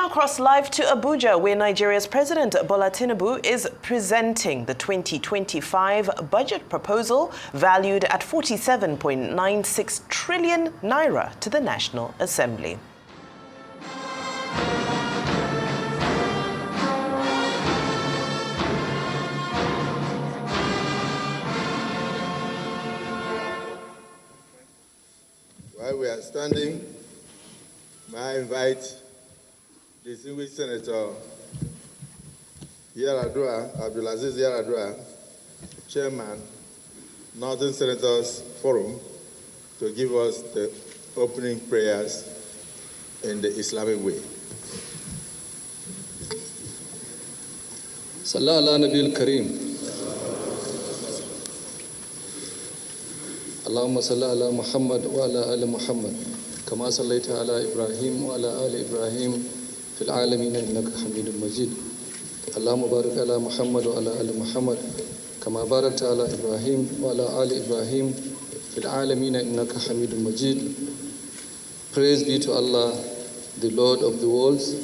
now cross live to Abuja, where Nigeria's President Bola Tinubu is presenting the 2025 budget proposal valued at 47.96 trillion naira to the National Assembly. While we are standing, may I invite distinguished Senator Abdulaziz Yaradua, Chairman, Northern Senators Forum, to give us the opening prayers in the Islamic way. Sallallahu Nabi al-Kareem. Allahumma salli ala Muhammad wa ala ali Muhammad, kama sallaita ala Ibrahim wa ala ali Ibrahim fil alamin innaka Hamidum Majid. Allahumma barik ala Muhammad wa ala ali Muhammad, kama barakta ala Ibrahim wa ala ali Ibrahim fil alamin innaka Hamidum Majid. Praise be to Allah, the Lord of the worlds,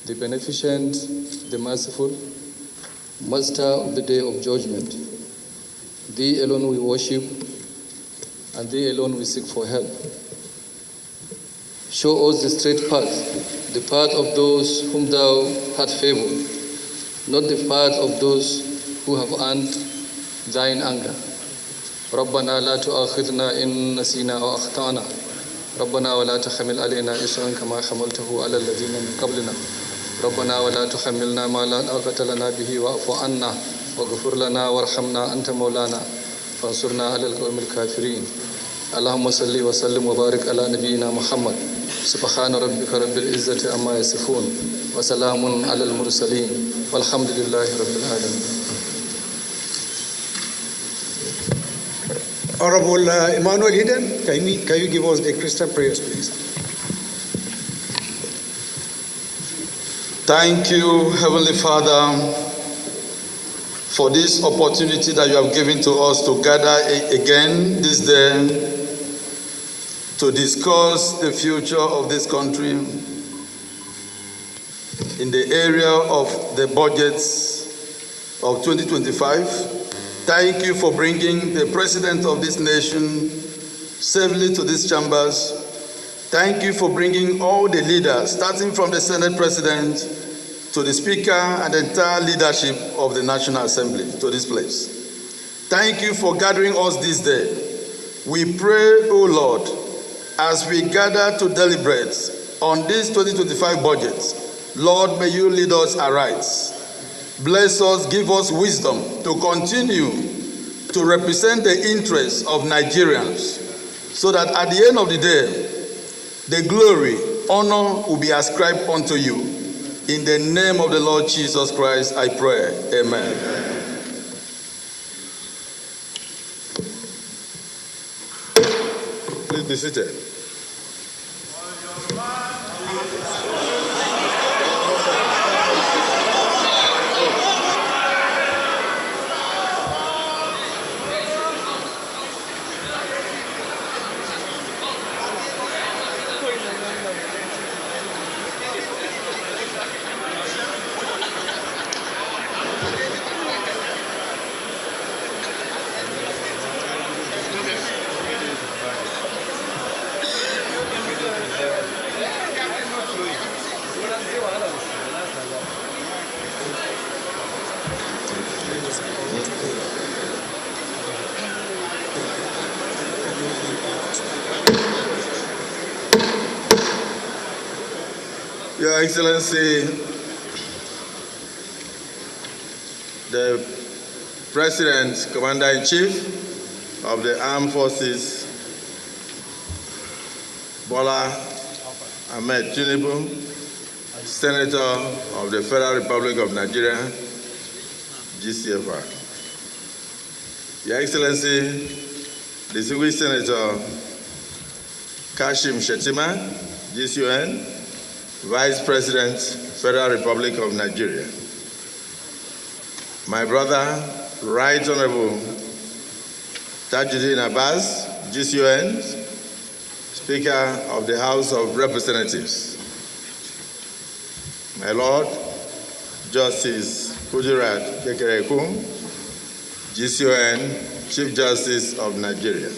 the beneficent, the merciful, Master of the day of judgment. Thee alone we worship, and Thee alone we seek for help. Show us the straight path, the path of those whom Thou hast favored, not the path of those who have earned Thine anger. ربنا لا تؤاخذنا إن نسينا أو أخطأنا ربنا ولا تحمل علينا إصرا كما حملته على الذين من قبلنا ربنا ولا تحملنا ما لا طاقة لنا به واعف عنا واغفر لنا وارحمنا أنت مولانا فانصرنا على القوم الكافرين. اللهم صل وسلم وبارك على نبينا محمد. سبحان ربك رب العزة عما يصفون وسلام على المرسلين والحمد لله رب العالمين. Honorable Emmanuel Hidden, can you give us the Christian prayers, please? Thank you, Heavenly Father, for this opportunity that you have given to us to gather again this day to discuss the future of this country in the area of the budgets of 2025. Thank you for bringing the President of this nation safely to these chambers. Thank you for bringing all the leaders, starting from the Senate President to the Speaker and the entire leadership of the National Assembly to this place. Thank you for gathering us this day. We pray, O Lord, as we gather to deliberate on this 2025 budget, Lord, may you lead us aright. Bless us, give us wisdom to continue to represent the interests of Nigerians so that at the end of the day, the glory, honor will be ascribed unto you. In the name of the Lord Jesus Christ, I pray. Amen. Please be seated. Your Excellency, the President, Commander-in-Chief of the Armed Forces, Bola Ahmed Tinubu, Senator of the Federal Republic of Nigeria, GCFR. Your Excellency, distinguished Senator Kashim Shettima, GCON, Vice President, Federal Republic of Nigeria. My brother, Right Honorable Tajuddin Abbas, GCON, Speaker of the House of Representatives. My Lord, Justice Kudirat Kekereekun, GCON, Chief Justice of Nigeria.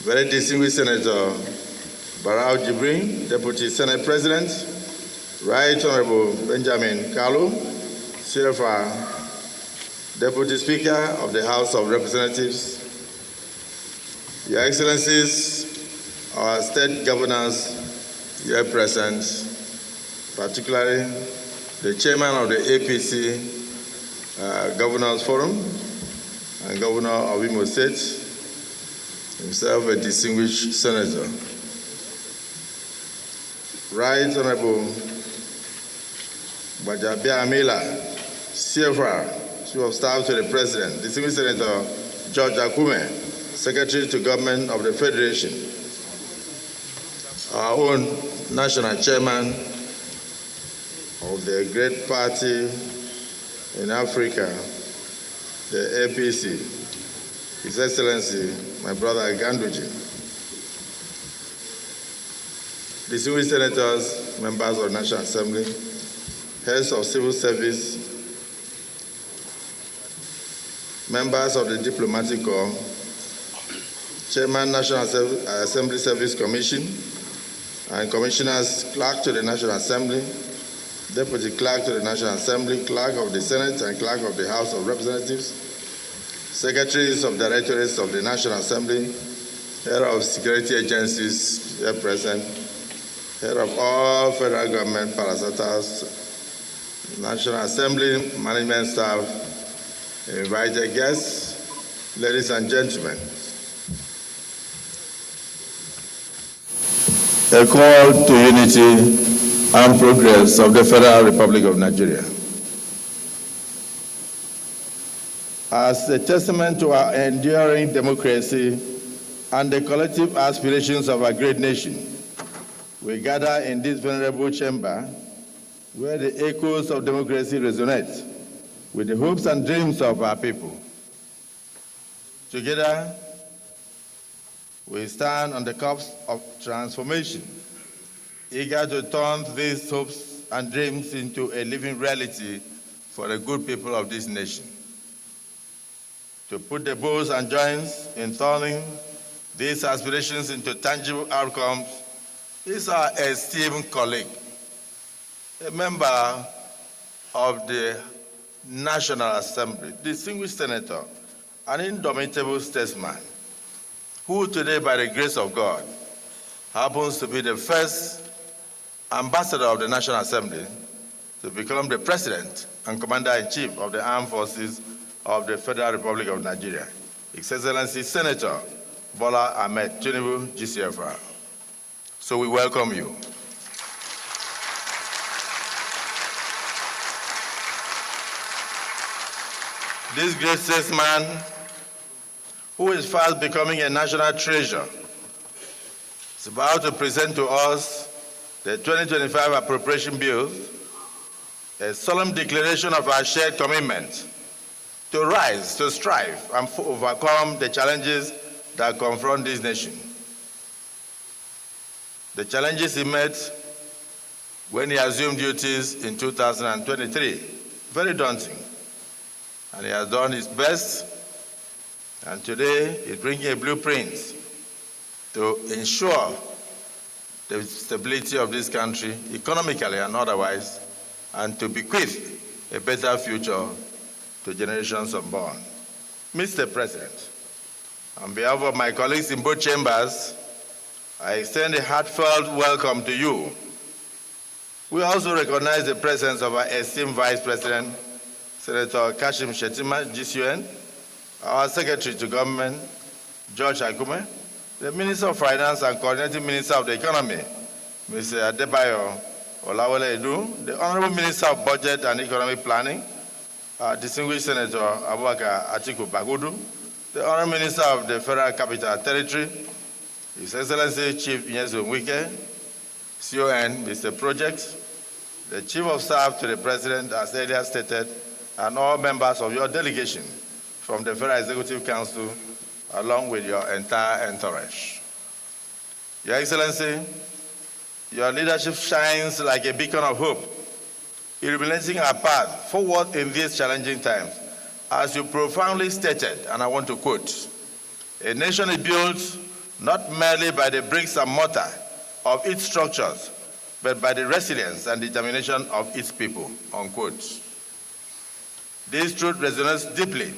Very distinguished Senator Barau Jibrin, Deputy Senate President, Right Honorable Benjamin Kalu, CFR, Deputy Speaker of the House of Representatives, Your Excellencies, our state governors here present, particularly the chairman of the APC Governors Forum and Governor of Imo State, himself a distinguished senator. Right Honorable Bajabia Amila, CFR, Chief of Staff to the President, distinguished Senator George Akume, Secretary to Government of the Federation, our own National Chairman of the great party in Africa, the APC, His Excellency, my brother Ganduji, distinguished senators, members of the National Assembly, heads of civil service, members of the Diplomatic Corps, Chairman, National Assembly Service Commission, and Commissioners, Clerk to the National Assembly, Deputy Clerk to the National Assembly, Clerk of the Senate, and Clerk of the House of Representatives, Secretaries of Directorates of the National Assembly, Head of Security Agencies here present, Head of all federal government parastatals, National Assembly, management staff, invited guests, ladies and gentlemen. A call to unity and progress of the Federal Republic of Nigeria. As a testament to our enduring democracy and the collective aspirations of our great nation, we gather in this venerable chamber where the echoes of democracy resonate with the hopes and dreams of our people. Together, we stand on the cusp of transformation, eager to turn these hopes and dreams into a living reality for the good people of this nation. To put the bows and joints in turning these aspirations into tangible outcomes is our esteemed colleague, a member of the National Assembly, distinguished senator, an indomitable statesman, who today, by the grace of God, happens to be the first ambassador of the National Assembly to become the President and Commander-in-Chief of the Armed Forces of the Federal Republic of Nigeria, His Excellency Senator Bola Ahmed Tinubu, GCFR. So we welcome you. This great statesman, who is fast becoming a national treasure, is about to present to us the 2025 Appropriation Bill, a solemn declaration of our shared commitment to rise, to strive, and overcome the challenges that confront this nation. The challenges he met when he assumed duties in 2023, very daunting. And he has done his best, and today he's bringing a blueprint to ensure the stability of this country, economically and otherwise, and to bequeath a better future to generations unborn. Mr. President, on behalf of my colleagues in both chambers, I extend a heartfelt welcome to you. We also recognize the presence of our esteemed Vice President, Senator Kashim Shettima, GCON, our Secretary to Government, George Akume, the Minister of Finance and Coordinating Minister of the Economy, Mr. Adebayo Olawale Edu, the Honorable Minister of Budget and Economic Planning, distinguished Senator Abubakar Atiku Bagudu, the Honorable Minister of the Federal Capital Territory, His Excellency Chief Nyesom Wike, CON, Mr. Project, the Chief of Staff to the President, as earlier stated, and all members of your delegation from the Federal Executive Council, along with your entire entourage. Your Excellency, Your leadership shines like a beacon of hope, illuminating our path forward in these challenging times. As you profoundly stated, and I want to quote, "A nation is built not merely by the bricks and mortar of its structures, but by the resilience and determination of its people," unquote. This truth resonates deeply,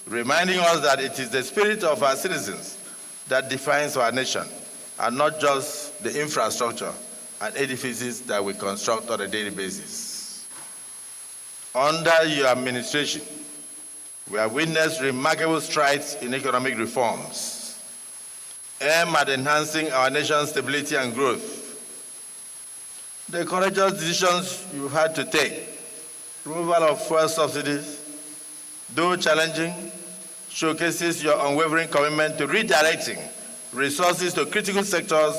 reminding us that it is the spirit of our citizens that defines our nation, and not just the infrastructure and edifices that we construct on a daily basis. Under your administration, we have witnessed remarkable strides in economic reforms, aimed at enhancing our nation's stability and growth. The courageous decisions you've had to take, removal of fuel subsidies, though challenging, showcases your unwavering commitment to redirecting resources to critical sectors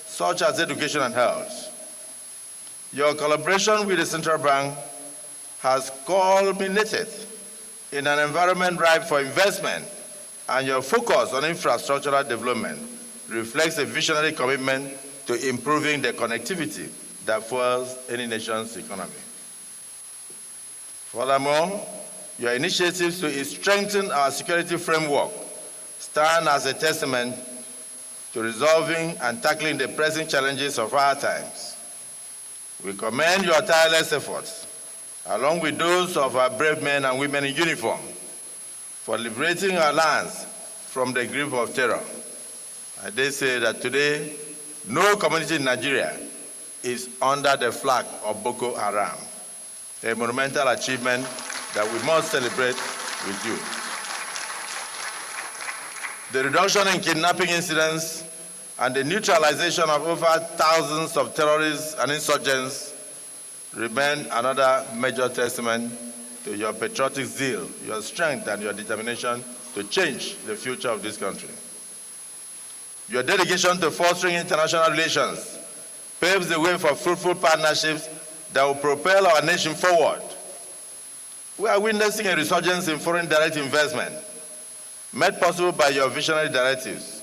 such as education and health. Your collaboration with the central bank has culminated in an environment ripe for investment, and your focus on infrastructural development reflects a visionary commitment to improving the connectivity that fuels any nation's economy. Furthermore, your initiatives to strengthen our security framework stand as a testament to resolving and tackling the pressing challenges of our times. We commend your tireless efforts, along with those of our brave men and women in uniform, for liberating our lands from the grip of terror. I dare say that today, no community in Nigeria is under the flag of Boko Haram, a monumental achievement that we must celebrate with you. The reduction in kidnapping incidents and the neutralization of over thousands of terrorists and insurgents remain another major testament to your patriotic zeal, your strength, and your determination to change the future of this country. Your dedication to fostering international relations paves the way for fruitful partnerships that will propel our nation forward. We are witnessing a resurgence in foreign direct investment, made possible by your visionary directives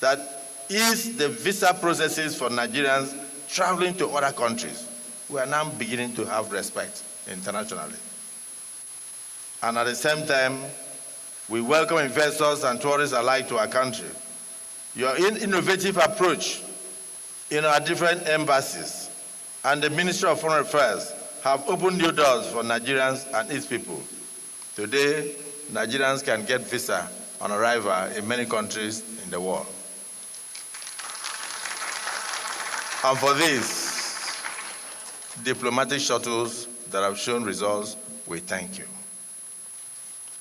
that ease the visa processes for Nigerians traveling to other countries. We are now beginning to have respect internationally. And at the same time, we welcome investors and tourists alike to our country. Your innovative approach in our different embassies and the Ministry of Foreign Affairs have opened new doors for Nigerians and its people. Today, Nigerians can get visa on arrival in many countries in the world. And for these diplomatic shuttles that have shown results, we thank you.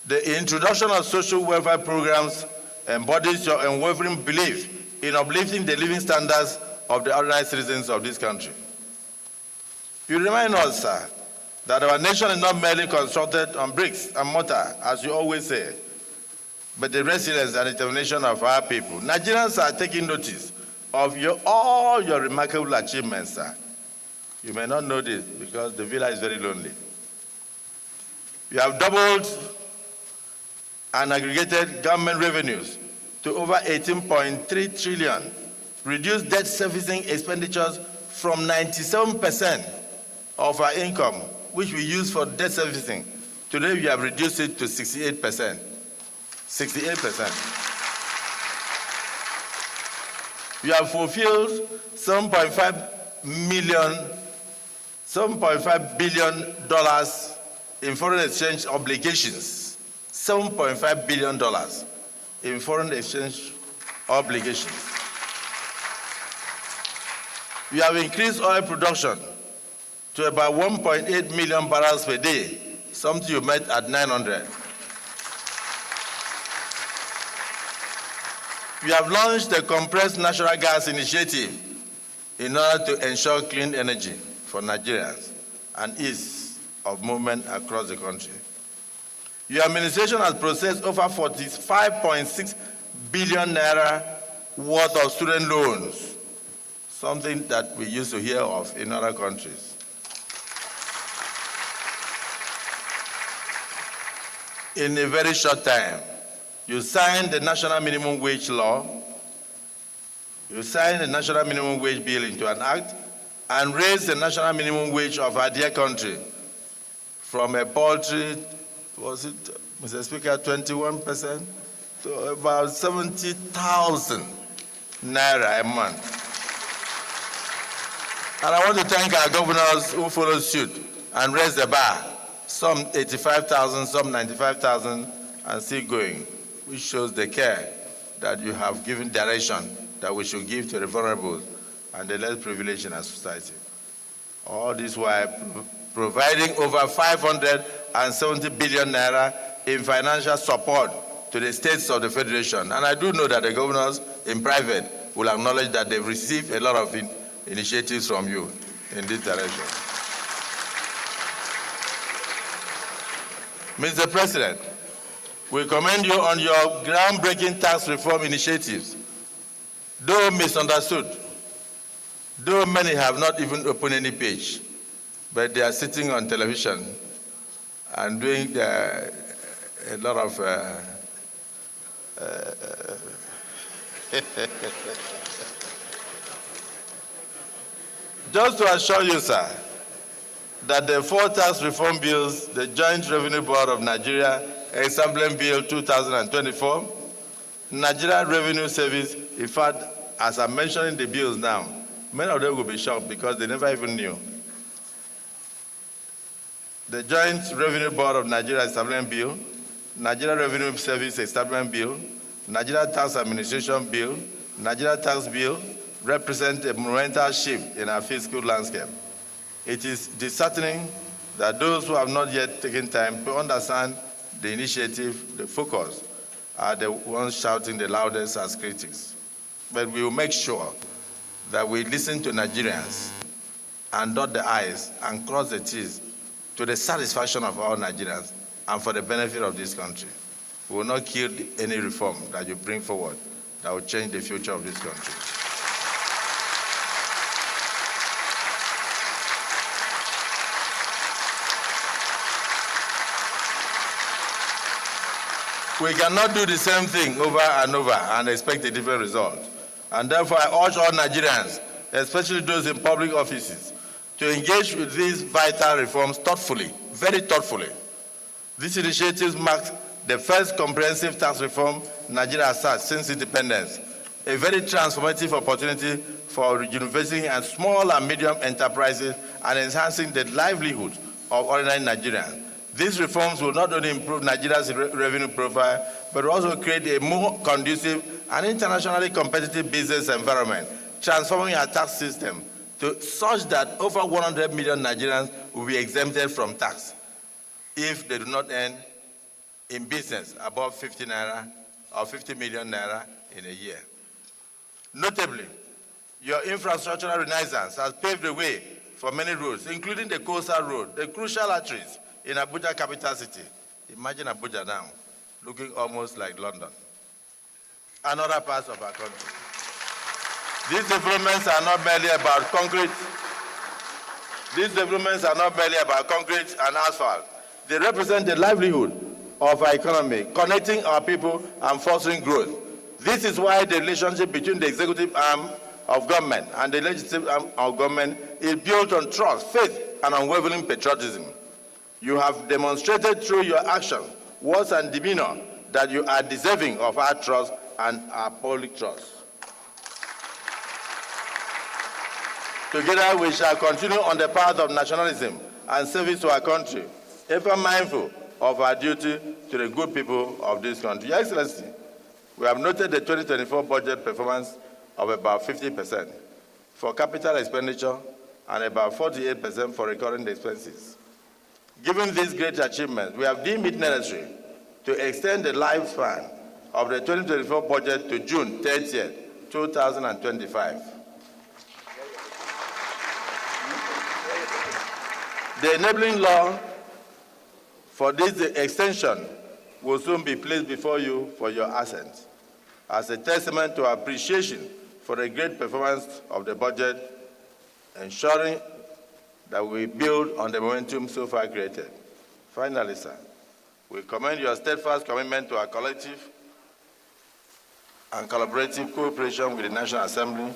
The introduction of social welfare programs embodies your unwavering belief in uplifting the living standards of the ordinary citizens of this country. You remind us, sir, that our nation is not merely constructed on bricks and mortar, as you always say, but the resilience and determination of our people. Nigerians are taking notice of all your remarkable achievements, sir. You may not know this because the villa is very lonely. You have doubled and aggregated government revenues to over 18.3 trillion, reduced debt servicing expenditures from 97% of our income, which we use for debt servicing. Today we have reduced it to 68%. 68%. You have fulfilled $7.5 billion in foreign exchange obligations. $7.5 billion in foreign exchange obligations. You have increased oil production to about 1.8 million barrels per day, something you met at 900. We have launched the Compressed Natural Gas Initiative in order to ensure clean energy for Nigerians and ease of movement across the country. Your administration has processed over 45.6 billion naira worth of student loans, something that we used to hear of in other countries. In a very short time, you signed the National Minimum Wage Law, You signed the national minimum wage bill into an act and raised the national minimum wage of our dear country from a paltry, was it, Mr. Speaker, 21% to about 70,000 naira a month. And I want to thank our governors who followed suit and raised the bar, some 85,000, some 95,000, and still going, which shows the care that you have given direction that we should give to the vulnerable and the less privileged in our society. All this while providing over 570 billion naira in financial support to the states of the Federation. And I do know that the governors in private will acknowledge that they've received a lot of initiatives from you in this direction. Mr. President, we commend you on your groundbreaking tax reform initiatives. Though misunderstood, though many have not even opened any page, but they are sitting on television and doing a lot of just to assure you, sir, that the 4 tax reform bills, the Joint Revenue Board of Nigeria, Example Bill 2024, Nigeria Revenue Service, in fact, as I'm mentioning the bills now, many of them will be shocked because they never even knew. The Joint Revenue Board of Nigeria Establishment Bill, Nigeria Revenue Service Establishment Bill, Nigeria Tax Administration Bill, Nigeria Tax Bill represent a monumental shift in our fiscal landscape. It is disheartening that those who have not yet taken time to understand the initiative, the focus, are the ones shouting the loudest as critics. But we will make sure that we listen to Nigerians and dot the I's and cross the T's to the satisfaction of all Nigerians and for the benefit of this country. We will not kill any reform that you bring forward that will change the future of this country. We cannot do the same thing over and over and expect a different result. And therefore, I urge all Nigerians, especially those in public offices, to engage with these vital reforms thoughtfully, very thoughtfully. This initiative marks the first comprehensive tax reform Nigeria has had since independence, a very transformative opportunity for rejuvenating and small and medium enterprises and enhancing the livelihood of ordinary Nigerians. These reforms will not only improve Nigeria's revenue profile, but also create a more conducive and internationally competitive business environment, transforming our tax system to such that over 100 million Nigerians will be exempted from tax if they do not earn in business above 50 naira or 50 million naira in a year. Notably, your infrastructural renaissance has paved the way for many roads, including the coastal road, the crucial arteries in Abuja, capital city. Imagine Abuja now, looking almost like London and other parts of our country. These developments are not merely about concrete. These developments are not merely about concrete and asphalt. They represent the livelihood of our economy, connecting our people and fostering growth. This is why the relationship between the executive arm of government and the legislative arm of government is built on trust, faith, and unwavering patriotism. You have demonstrated through your actions, words, and demeanor that you are deserving of our trust and our public trust. Together, we shall continue on the path of nationalism and service to our country, ever mindful of our duty to the good people of this country. Your Excellency, we have noted the 2024 budget performance of about 50% for capital expenditure and about 48% for recurring expenses. Given these great achievements, we have deemed it necessary to extend the lifespan of the 2024 budget to June 30th, 2025. The enabling law for this extension will soon be placed before you for your assent as a testament to our appreciation for the great performance of the budget, ensuring that we build on the momentum so far created. Finally, sir, we commend your steadfast commitment to our collective and collaborative cooperation with the National Assembly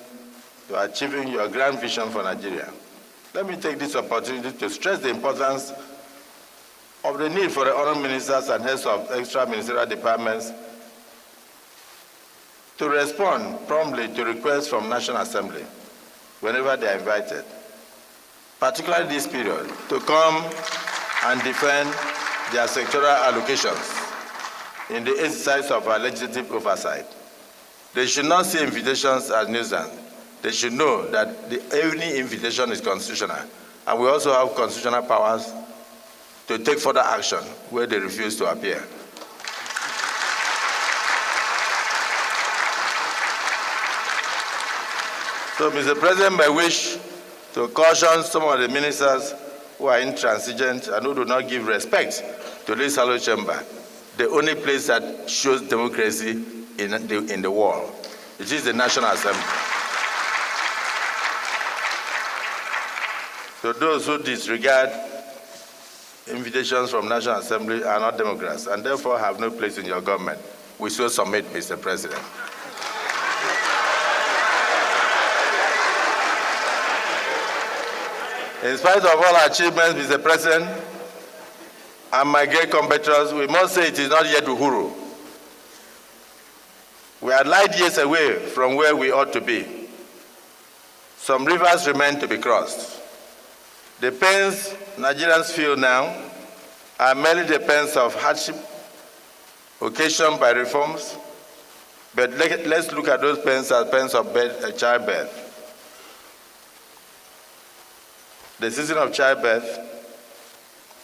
to achieving your grand vision for Nigeria. Let me take this opportunity to stress the importance of the need for the honored ministers and heads of extra ministerial departments to respond promptly to requests from National Assembly whenever they are invited, particularly this period, to come and defend their sectoral allocations in the exercise of our legislative oversight. They should not see invitations as nuisance. They should know that any invitation is constitutional, and we also have constitutional powers to take further action where they refuse to appear. So, Mr. President, I wish to caution some of the ministers who are intransigent and who do not give respect to this hallowed chamber, the only place that shows democracy in the world. It is the National Assembly. So those who disregard invitations from National Assembly are not Democrats and therefore have no place in your government. We so submit, Mr. President. In spite of all our achievements, Mr. President, and my great compatriots, we must say it is not yet Uhuru. We are light years away from where we ought to be. Some rivers remain to be crossed. The pains Nigerians feel now are merely the pains of hardship occasioned by reforms, but let's look at those pains as pains of childbirth. The season of childbirth,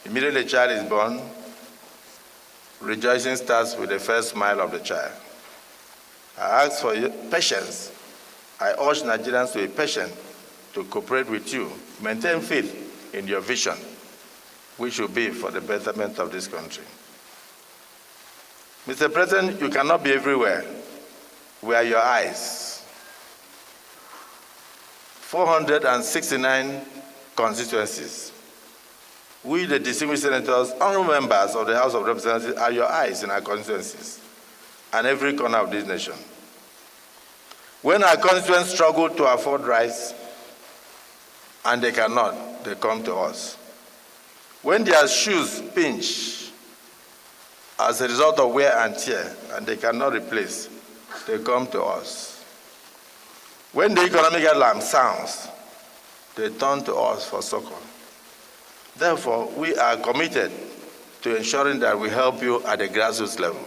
immediately a child is born, rejoicing starts with the first smile of the child. I ask for your patience. I urge Nigerians to be patient, to cooperate with you, maintain faith in your vision, which will be for the betterment of this country. Mr. President, you cannot be everywhere. We are your eyes. 469 constituencies. We, the distinguished senators, honorable members of the House of Representatives, are your eyes in our constituencies and every corner of this nation. When our constituents struggle to afford rice, and they cannot, they come to us. When their shoes pinch as a result of wear and tear, and they cannot replace, they come to us. When the economic alarm sounds, they turn to us for succor. Therefore, we are committed to ensuring that we help you at the grassroots level.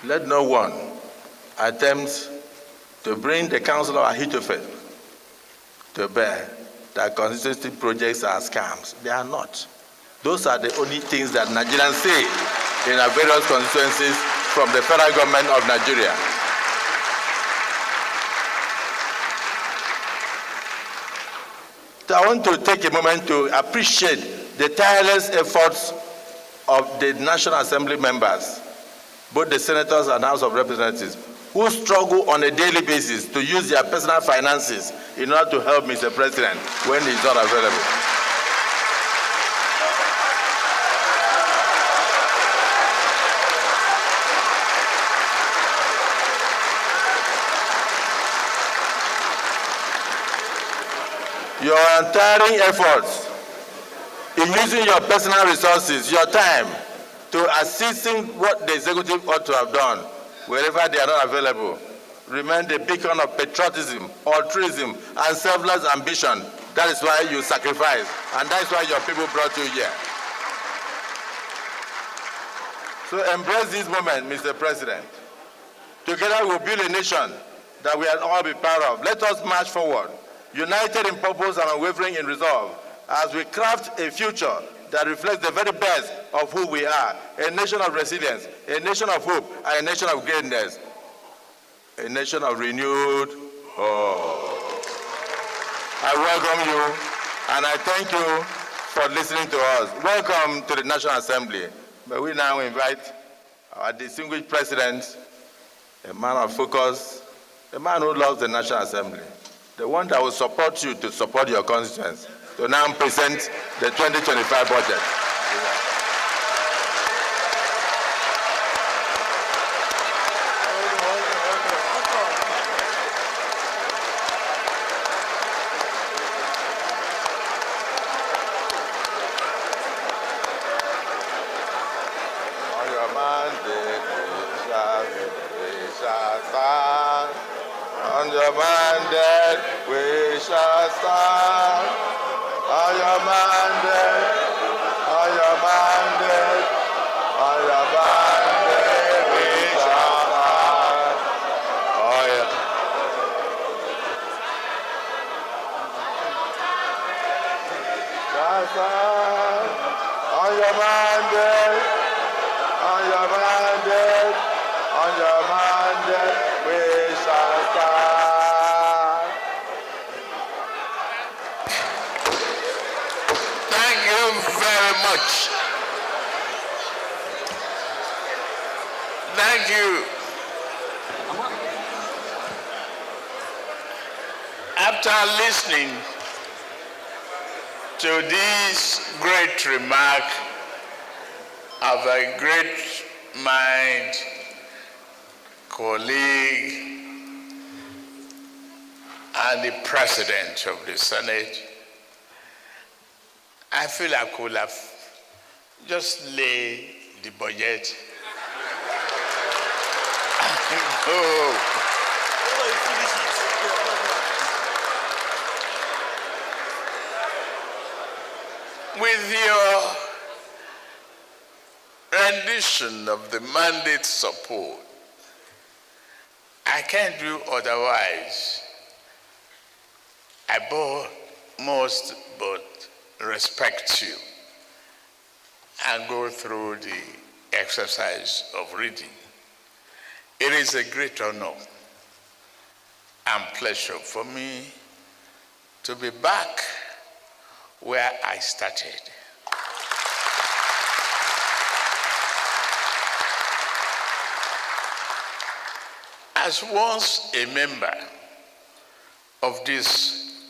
Let no one attempt to bring the counsel of Ahithophel to bear that constituency projects are scams. They are not. Those are the only things that Nigerians say in our various constituencies from the federal government of Nigeria. So I want to take a moment to appreciate the tireless efforts of the National Assembly members, both the senators and House of Representatives, who struggle on a daily basis to use their personal finances in order to help Mr. President when he's not available. Your untiring efforts in using your personal resources, your time, to assisting what the executive ought to have done wherever they are not available, remain the beacon of patriotism, altruism, and selfless ambition. That is why you sacrifice, and that is why your people brought you here. So embrace this moment, Mr. President. Together we'll build a nation that we will all be proud of. Let us march forward, united in purpose and unwavering in resolve, as we craft a future that reflects the very best of who we are, a nation of resilience, a nation of hope, and a nation of greatness, a nation of renewed hope. I welcome you, and I thank you for listening to us. Welcome to the National Assembly. But we now invite our distinguished president, a man of focus, a man who loves the National Assembly, the one that will support you to support your constituents, to now present the 2025 budget. On your mandate, we shall stand. On your mandate, on your mandate, on your mandate, we shall stand. Oh yeah. Shall stand. On your mandate, on your mandate, on your mandate, we shall stand. Thank you very much. Thank you. After listening to this great remark of a great mind, colleague, and the President of the Senate, I feel I could have just lay the budget. Oh. With your rendition of the mandate support, I can't do otherwise. I must but respect you and go through the exercise of reading. It is a great honor and pleasure for me to be back where I started. As once a member of this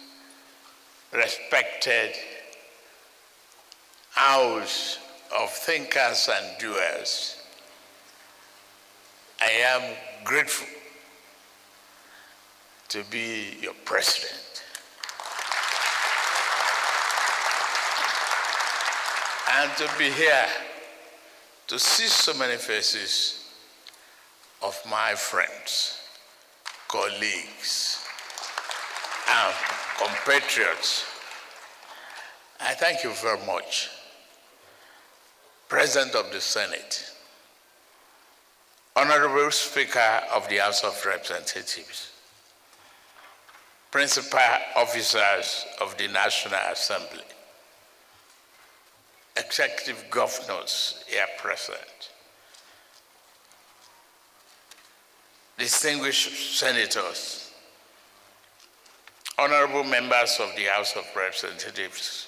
respected house of thinkers and doers, I am grateful to be your president and to be here to see so many faces of my friends, colleagues, and compatriots. I thank you very much, President of the Senate, Honorable Speaker of the House of Representatives, Principal Officers of the National Assembly, Executive Governors here present, distinguished senators, honorable members of the House of Representatives,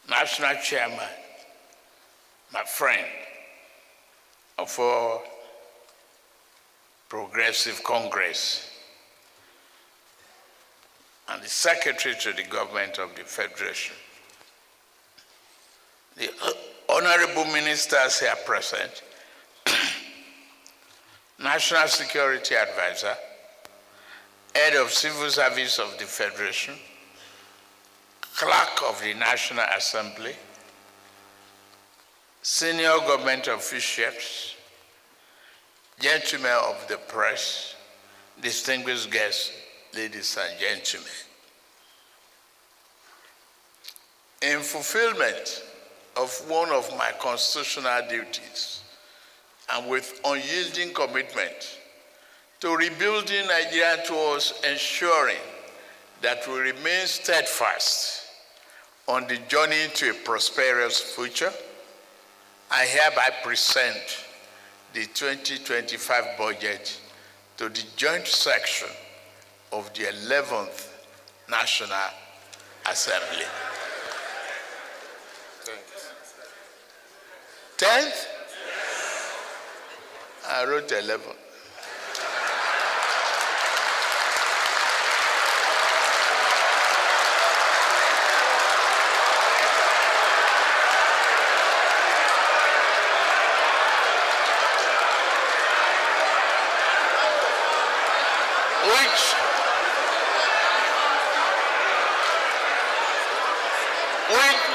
National Chairman, my friend of all Progressive Congress, and the Secretary to the Government of the Federation, the honorable ministers here present, National Security Advisor, Head of Civil Service of the Federation, Clerk of the National Assembly, Senior Government Officials, Gentlemen of the Press, distinguished guests, ladies and gentlemen. In fulfillment of one of my constitutional duties, and with unyielding commitment to rebuilding Nigeria towards ensuring that we remain steadfast on the journey to a prosperous future, I hereby present the 2025 budget to the joint section of the 11th National Assembly. 10th? I wrote 11.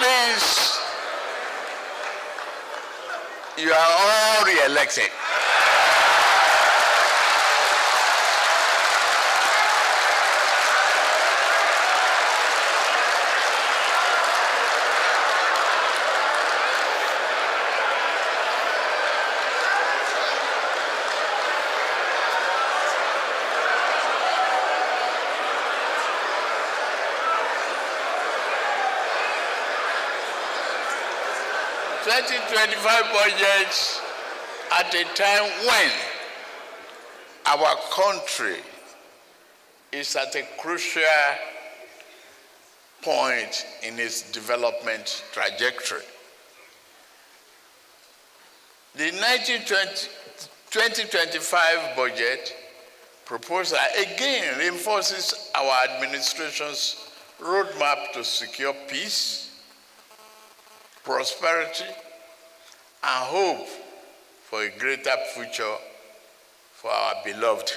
Please, you are all re-elected. $2025 budget at a time when our country is at a crucial point in its development trajectory. The 2025 budget proposal again reinforces our administration's roadmap to secure peace, prosperity, and hope for a greater future for our beloved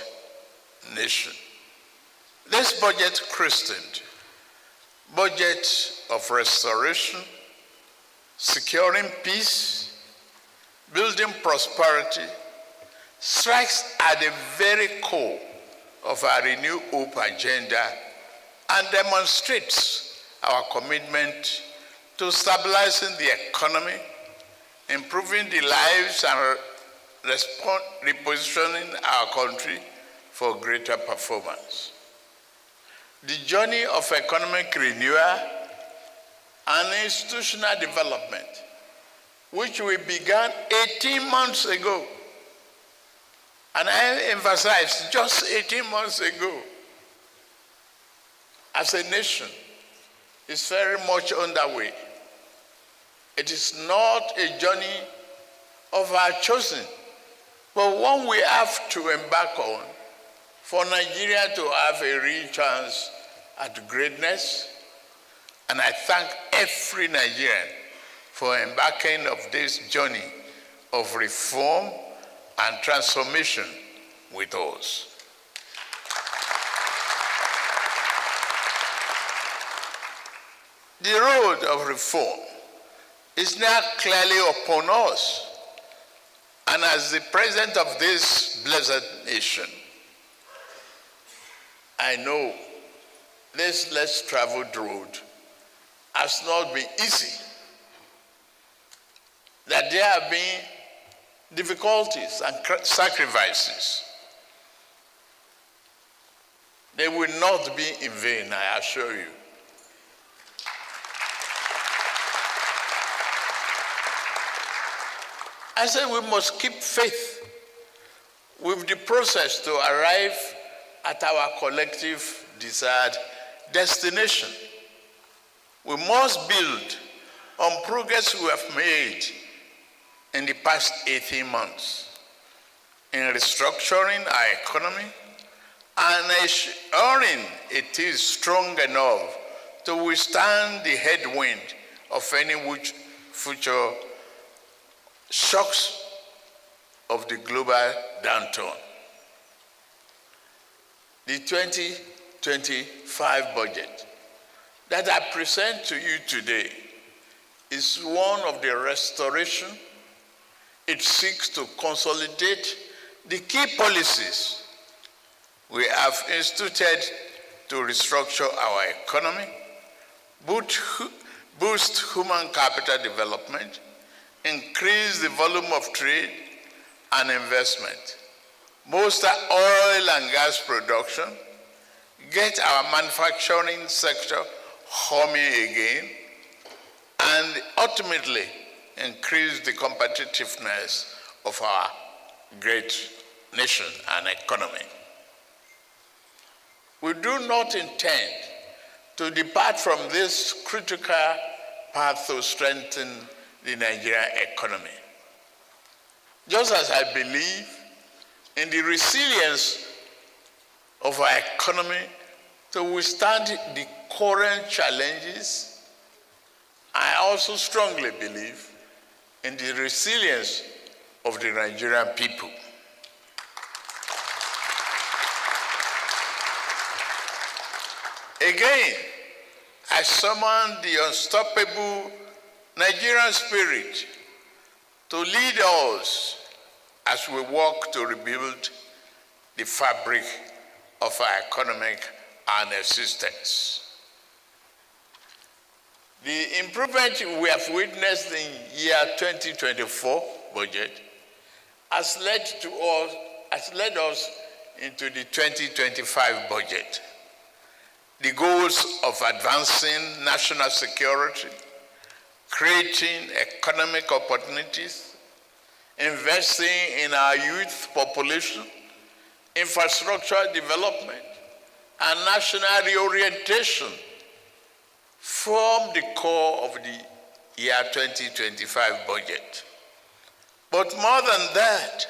nation. This budget, christened Budget of Restoration, Securing Peace, Building Prosperity, strikes at the very core of our Renew Hope agenda and demonstrates our commitment to stabilizing the economy, improving the lives, and repositioning our country for greater performance. The journey of economic renewal and institutional development, which we began 18 months ago, and I emphasize just 18 months ago, as a nation, is very much underway. It is not a journey of our choosing, but one we have to embark on for Nigeria to have a real chance at greatness. And I thank every Nigerian for embarking on this journey of reform and transformation with us. The road of reform is now clearly upon us. And as the president of this blessed nation, I know this less traveled road has not been easy. That there have been difficulties and sacrifices. They will not be in vain, I assure you. I said we must keep faith with the process to arrive at our collective desired destination. We must build on progress we have made in the past 18 months in restructuring our economy and ensuring it is strong enough to withstand the headwind of any future shocks of the global downturn. The 2025 budget that I present to you today is one of the restoration. It seeks to consolidate the key policies we have instituted to restructure our economy, boost human capital development, increase the volume of trade and investment, bolster oil and gas production, get our manufacturing sector humming again, and ultimately increase the competitiveness of our great nation and economy. We do not intend to depart from this critical path to strengthen the Nigerian economy. Just as I believe in the resilience of our economy to withstand the current challenges, I also strongly believe in the resilience of the Nigerian people. Again, I summon the unstoppable Nigerian spirit to lead us as we work to rebuild the fabric of our economic and existence. The improvement we have witnessed in year 2024 budget has led us into the 2025 budget. The goals of advancing national security, creating economic opportunities, investing in our youth population, infrastructure development, and national reorientation form the core of the year 2025 budget. But more than that,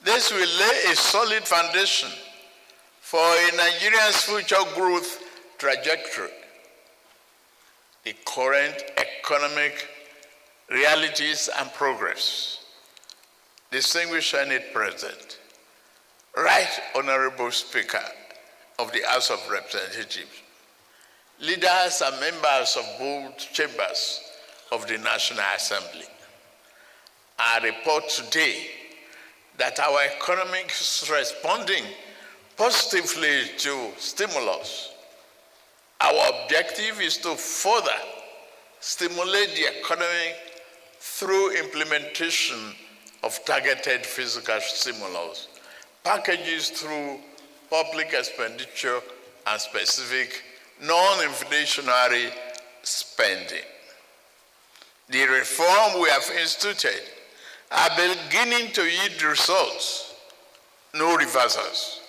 this will lay a solid foundation for a Nigerian's future growth trajectory. The current economic realities and progress. Distinguished Senate President, Right Honorable Speaker of the House of Representatives, leaders and members of both chambers of the National Assembly, I report today that our economy is responding positively to stimulus. Our objective is to further stimulate the economy through implementation of targeted fiscal stimulus, packages through public expenditure, and specific non-inflationary spending. The reform we have instituted are beginning to yield results, no reversals.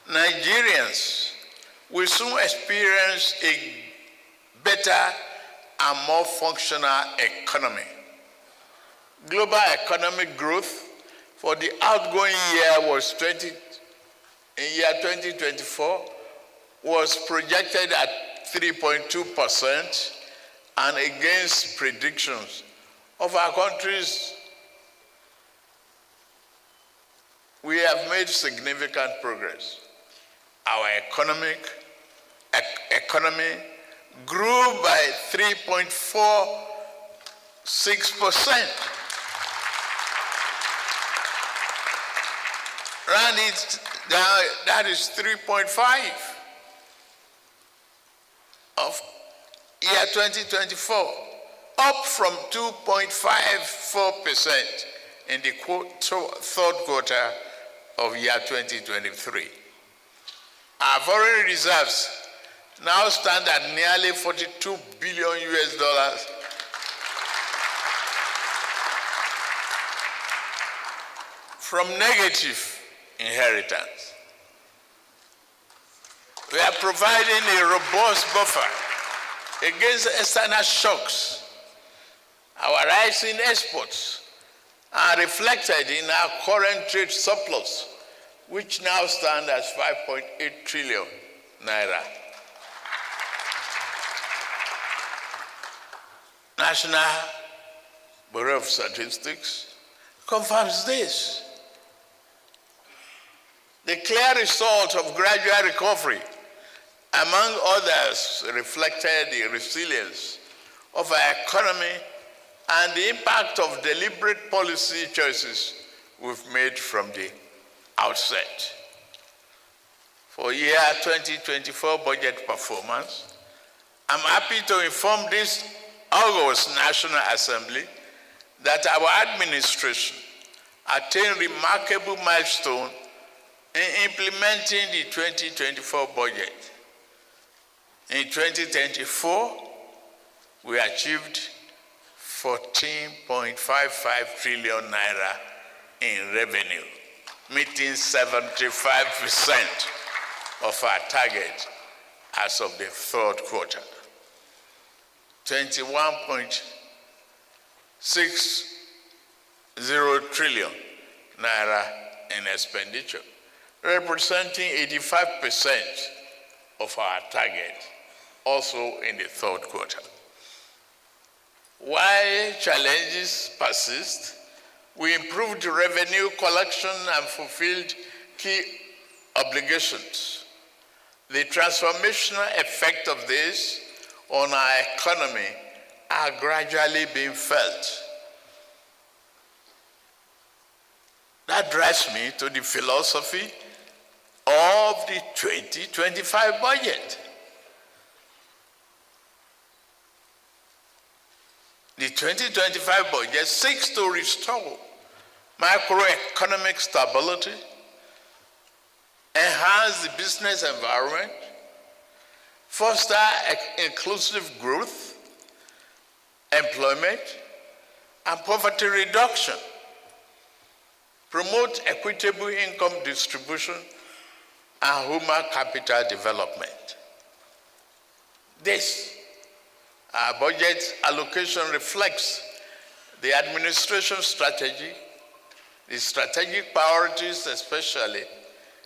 Nigerians will soon experience a better and more functional economy. Global economic growth for the outgoing year was 2024 was projected at 3.2%, and against predictions of our countries, we have made significant progress. Our economy grew by 3.46%. Round it down, that is 3.5 of year 2024, up from 2.54% in the third quarter of year 2023. Our foreign reserves now stand at nearly $42 billion from negative inheritance. We are providing a robust buffer against external shocks. Our rising exports are reflected in our current trade surplus, which now stands at 5.8 trillion naira. National Bureau of Statistics confirms this. The clear result of gradual recovery, among others, reflected the resilience of our economy and the impact of deliberate policy choices we've made from the outset. For year 2024 budget performance, I'm happy to inform this August National Assembly that our administration attained remarkable milestone in implementing the 2024 budget. In 2024, we achieved 14.55 trillion naira in revenue, meeting 75% of our target as of the third quarter. 21.60 trillion naira in expenditure, representing 85% of our target, also in the third quarter. While challenges persist, we improved revenue collection and fulfilled key obligations. The transformational effect of this on our economy are gradually being felt. That drives me to the philosophy of the 2025 budget. The 2025 budget seeks to restore macroeconomic stability, enhance the business environment, foster inclusive growth, employment, and poverty reduction, promote equitable income distribution, and human capital development. This budget allocation reflects the administration's strategy, the strategic priorities especially,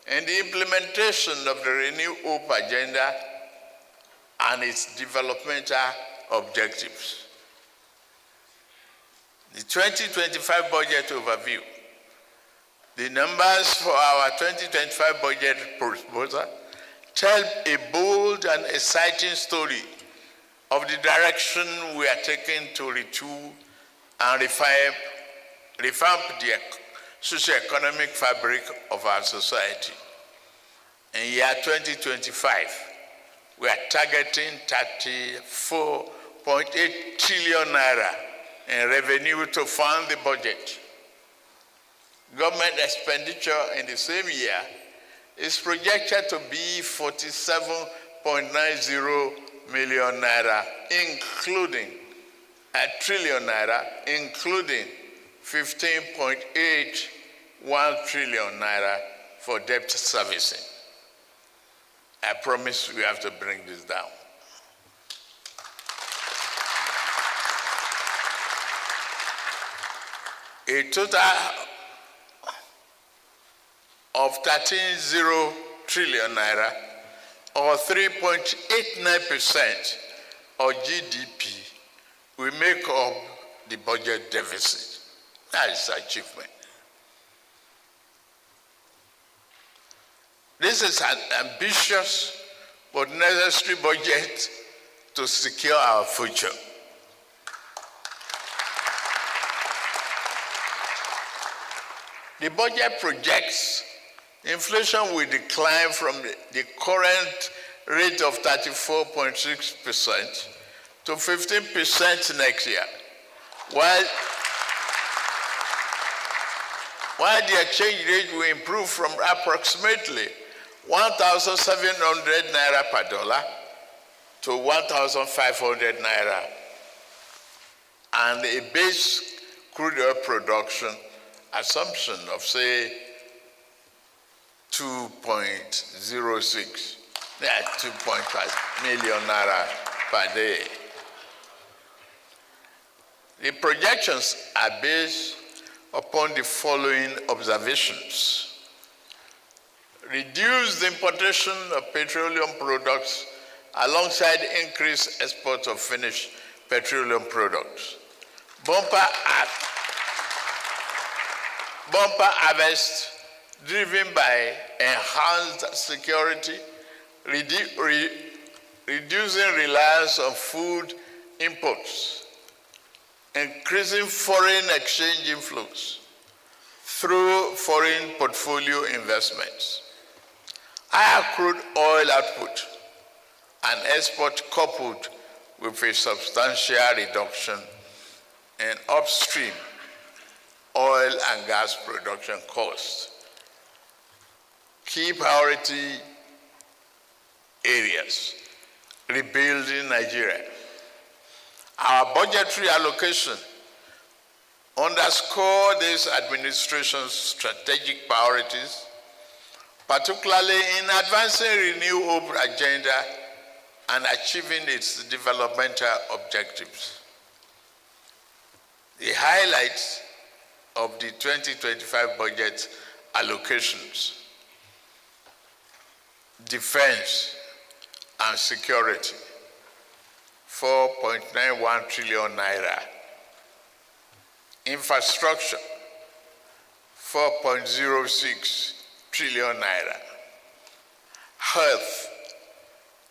and the implementation of the Renew Hope agenda and its developmental objectives. The 2025 budget overview. The numbers for our 2025 budget proposal tell a bold and exciting story of the direction we are taking to retool and revamp the socio-economic fabric of our society. In year 2025, we are targeting 34.8 trillion naira in revenue to fund the budget. Government expenditure in the same year is projected to be 47.90 million naira, including a trillion naira, including 15.81 trillion naira for debt servicing. I promise we have to bring this down. A total of 13.0 trillion naira, or 3.89% of GDP, will make up the budget deficit. That is achievement. This is an ambitious but necessary budget to secure our future. The budget projects inflation will decline from the current rate of 34.6% to 15% next year, while the exchange rate will improve from approximately 1,700 naira per dollar to 1,500 naira, and a base crude oil production assumption of, say, 2.06, 2.5 million naira per day. The projections are based upon the following observations. Reduce the importation of petroleum products alongside increased export of finished petroleum products. Bumper harvest driven by enhanced security, reducing reliance on food imports, increasing foreign exchange inflows through foreign portfolio investments, higher crude oil output and export coupled with a substantial reduction in upstream oil and gas production costs. Key priority areas: rebuilding Nigeria. Our budgetary allocation underscore this administration's strategic priorities, particularly in advancing Renew Hope agenda and achieving its developmental objectives. The highlights of the 2025 budget allocations: defense and security, 4.91 trillion naira. Infrastructure, 4.06 trillion naira. Health,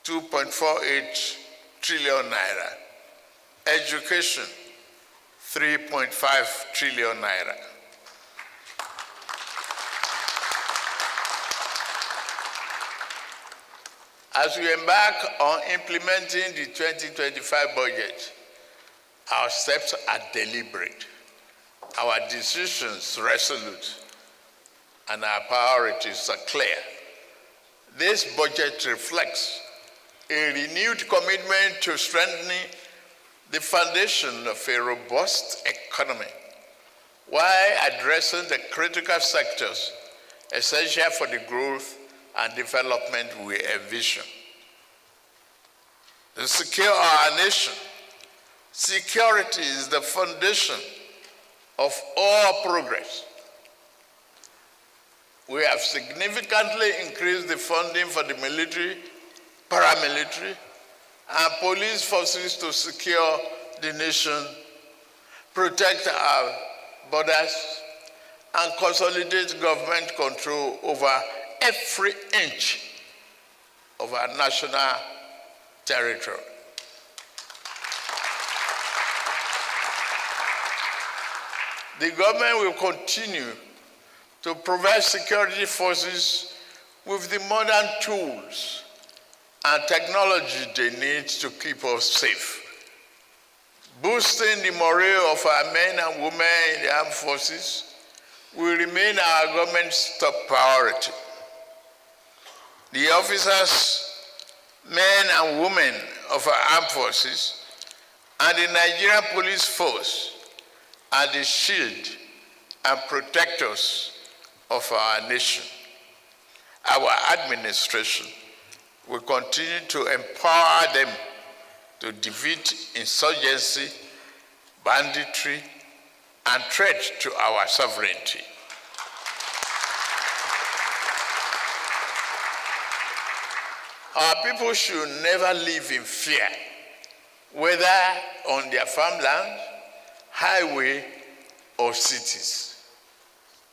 2.48 trillion naira. Education, 3.5 trillion naira. As we embark on implementing the 2025 budget, our steps are deliberate, our decisions resolute, and our priorities are clear. This budget reflects a renewed commitment to strengthening the foundation of a robust economy while addressing the critical sectors essential for the growth and development we envision. To secure our nation, security is the foundation of all progress. We have significantly increased the funding for the military, paramilitary, and police forces to secure the nation, protect our borders, and consolidate government control over every inch of our national territory. The government will continue to provide security forces with the modern tools and technology they need to keep us safe. Boosting the morale of our men and women in the armed forces will remain our government's top priority. The officers, men and women of our armed forces and the Nigerian police force are the shield and protectors of our nation. Our administration will continue to empower them to defeat insurgency, banditry, and threat to our sovereignty. Our people should never live in fear, whether on their farmland, highway, or cities.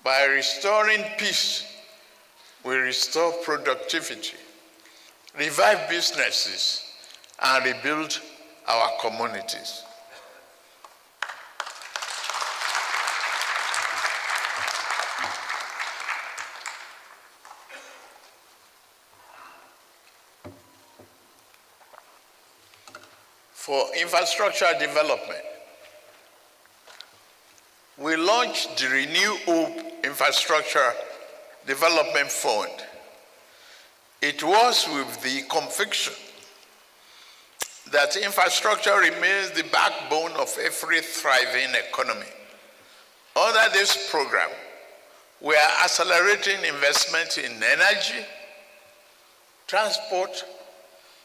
By restoring peace, we restore productivity, revive businesses, and rebuild our communities. For infrastructure development, we launched the Renew Hope Infrastructure Development Fund. It was with the conviction that infrastructure remains the backbone of every thriving economy. Under this program, we are accelerating investment in energy, transport,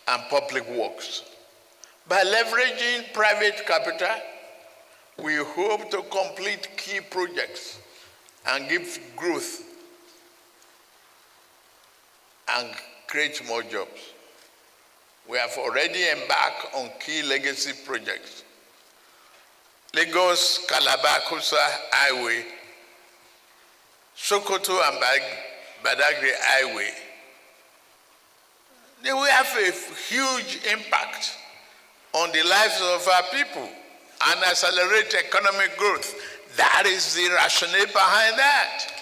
and public works. By leveraging private capital, we hope to complete key projects and give growth and create more jobs. We have already embarked on key legacy projects. Lagos-Calabar-Kosa Highway, Sokoto and Badagry Highway. They will have a huge impact on the lives of our people and accelerate economic growth. That is the rationale behind that.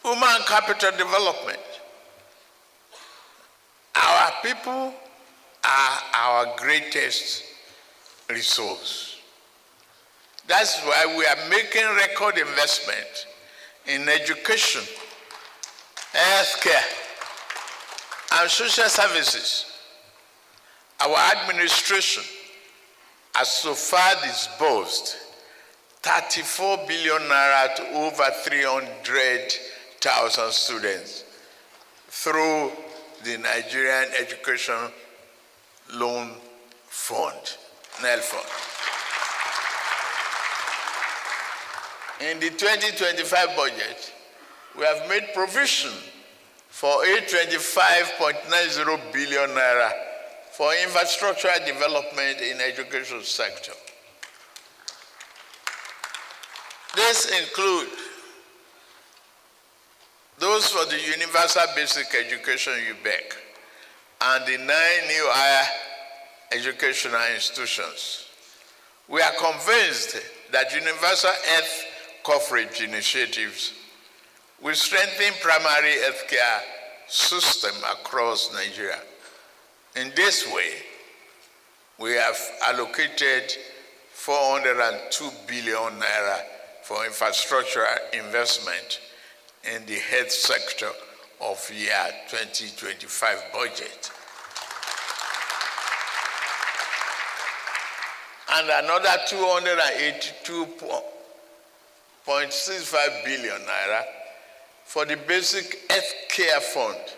Human capital development. Our people are our greatest resource. That's why we are making record investment in education, healthcare, and social services. Our administration has so far disbursed 34 billion naira to over 300,000 students through the Nigerian Education Loan Fund, NEL Fund. In the 2025 budget, we have made provision for 825.90 billion naira for infrastructure development in the education sector. These include those for the universal basic education UBEC and the 9 new higher educational institutions. We are convinced that universal health coverage initiatives will strengthen primary health care system across Nigeria. In this way, we have allocated 402 billion naira for infrastructure investment in the health sector of year 2025 budget. And another 282.65 billion naira for the basic health care fund.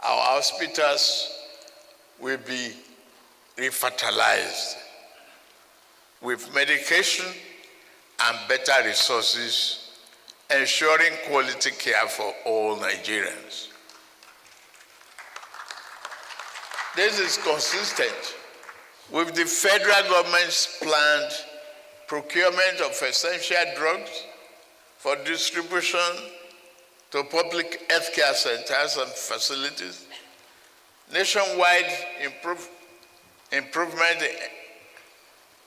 Our hospitals will be refertilized with medication and better resources, ensuring quality care for all Nigerians. This is consistent with the federal government's planned procurement of essential drugs for distribution to public healthcare centers and facilities, nationwide improvement in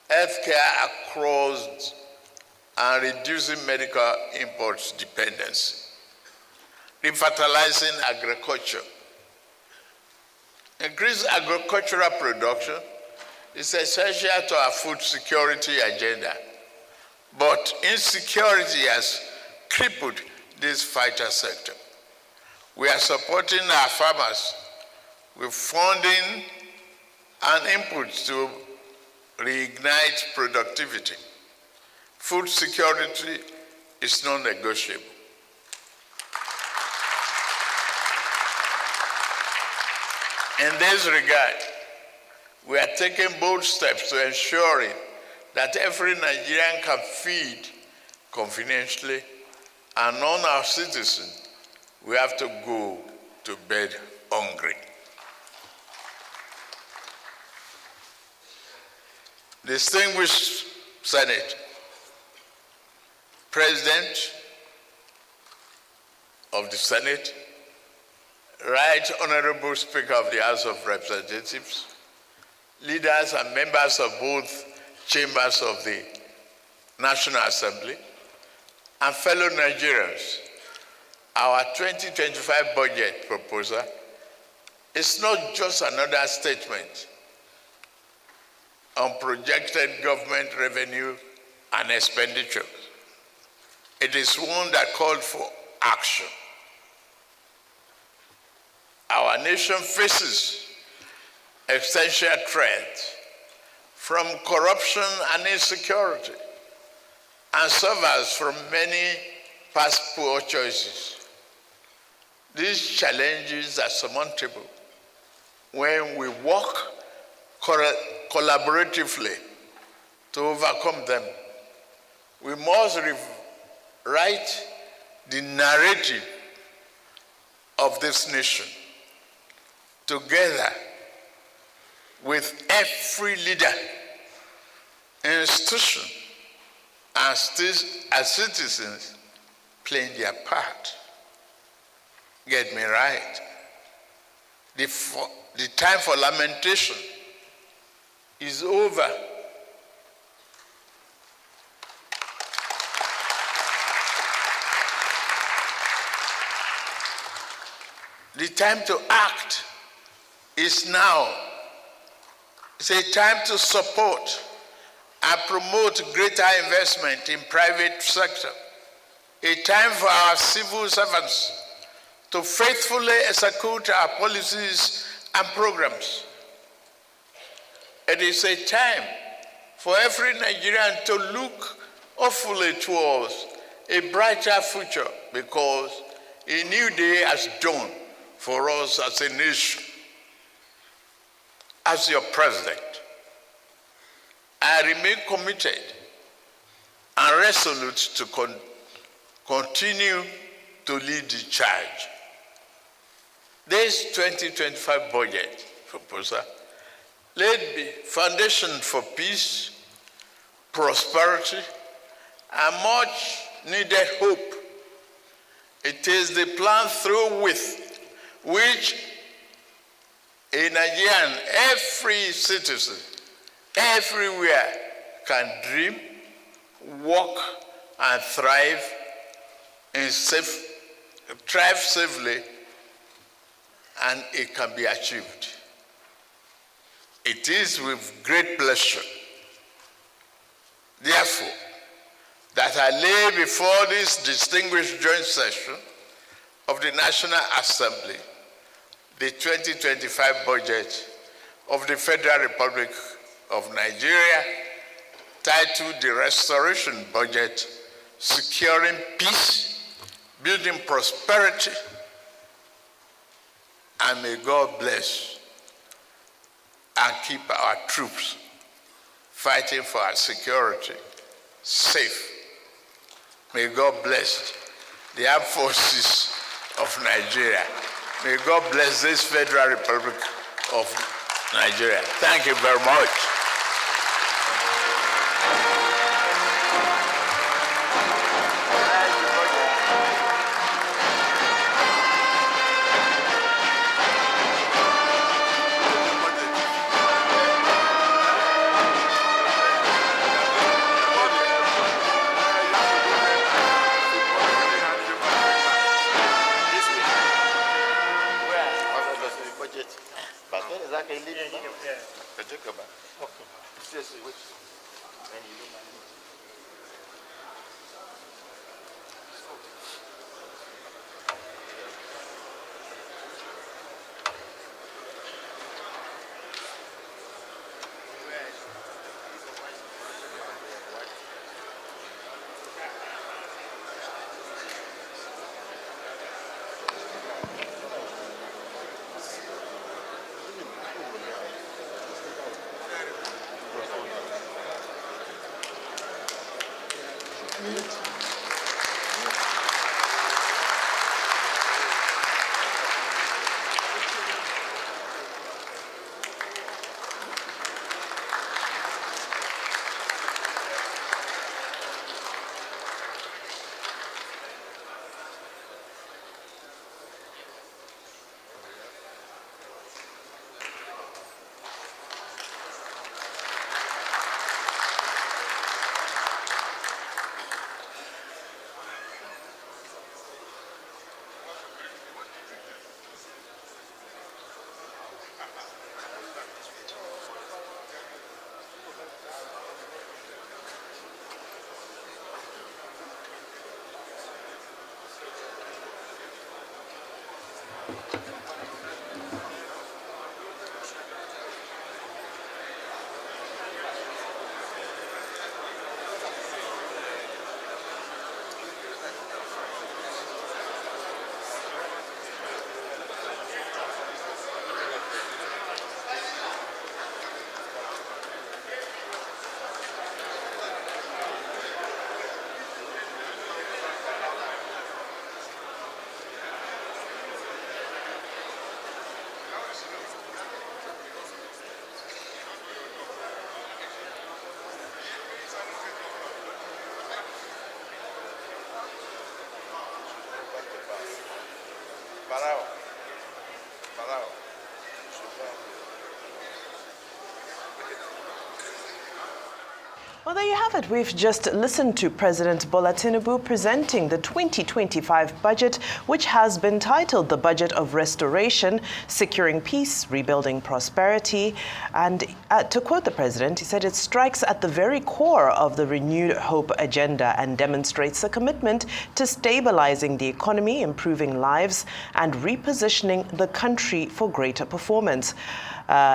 healthcare across and reducing medical imports dependency, refertilizing agriculture. Increased agricultural production is essential to our food security agenda, but insecurity has crippled this vital sector. We are supporting our farmers with funding and inputs to reignite productivity. Food security is non-negotiable. In this regard, we are taking bold steps to ensuring that every Nigerian can feed conveniently, and none of our citizens will have to go to bed hungry. Distinguished Senate, President of the Senate, Right Honorable Speaker of the House of Representatives, leaders and members of both chambers of the National Assembly, and fellow Nigerians, our 2025 budget proposal is not just another statement on projected government revenue and expenditure. It is one that called for action. Our nation faces existential threats from corruption and insecurity, and suffers from many past poor choices. These challenges are surmountable when we work collaboratively to overcome them. We must rewrite the narrative of this nation together with every leader, institution, and citizens playing their part. Get me right. The time for lamentation is over. The time to act is now. It's a time to support and promote greater investment in private sector. A time for our civil servants to faithfully execute our policies and programs. It is a time for every Nigerian to look hopefully towards a brighter future, because a new day has dawned for us as a nation. As your president, I remain committed and resolute to continue to lead the charge. This 2025 budget proposal laid the foundation for peace, prosperity, and much needed hope. It is the plan through with which a Nigerian, every citizen, everywhere can dream, work, and thrive safely, and it can be achieved. It is with great pleasure, therefore, that I lay before this distinguished joint session of the National Assembly the 2025 budget of the Federal Republic of Nigeria, titled the Restoration Budget, Securing Peace, Building Prosperity, and may God bless and keep our troops fighting for our security safe. May God bless the armed forces of Nigeria. May God bless this Federal Republic of Nigeria. Thank you very much. Well, there you have it. We've just listened to President Bola Tinubu presenting the 2025 budget, which has been titled the Budget of Restoration, Securing Peace, Rebuilding Prosperity. And to quote the president, he said it strikes at the very core of the renewed hope agenda and demonstrates a commitment to stabilizing the economy, improving lives, and repositioning the country for greater performance.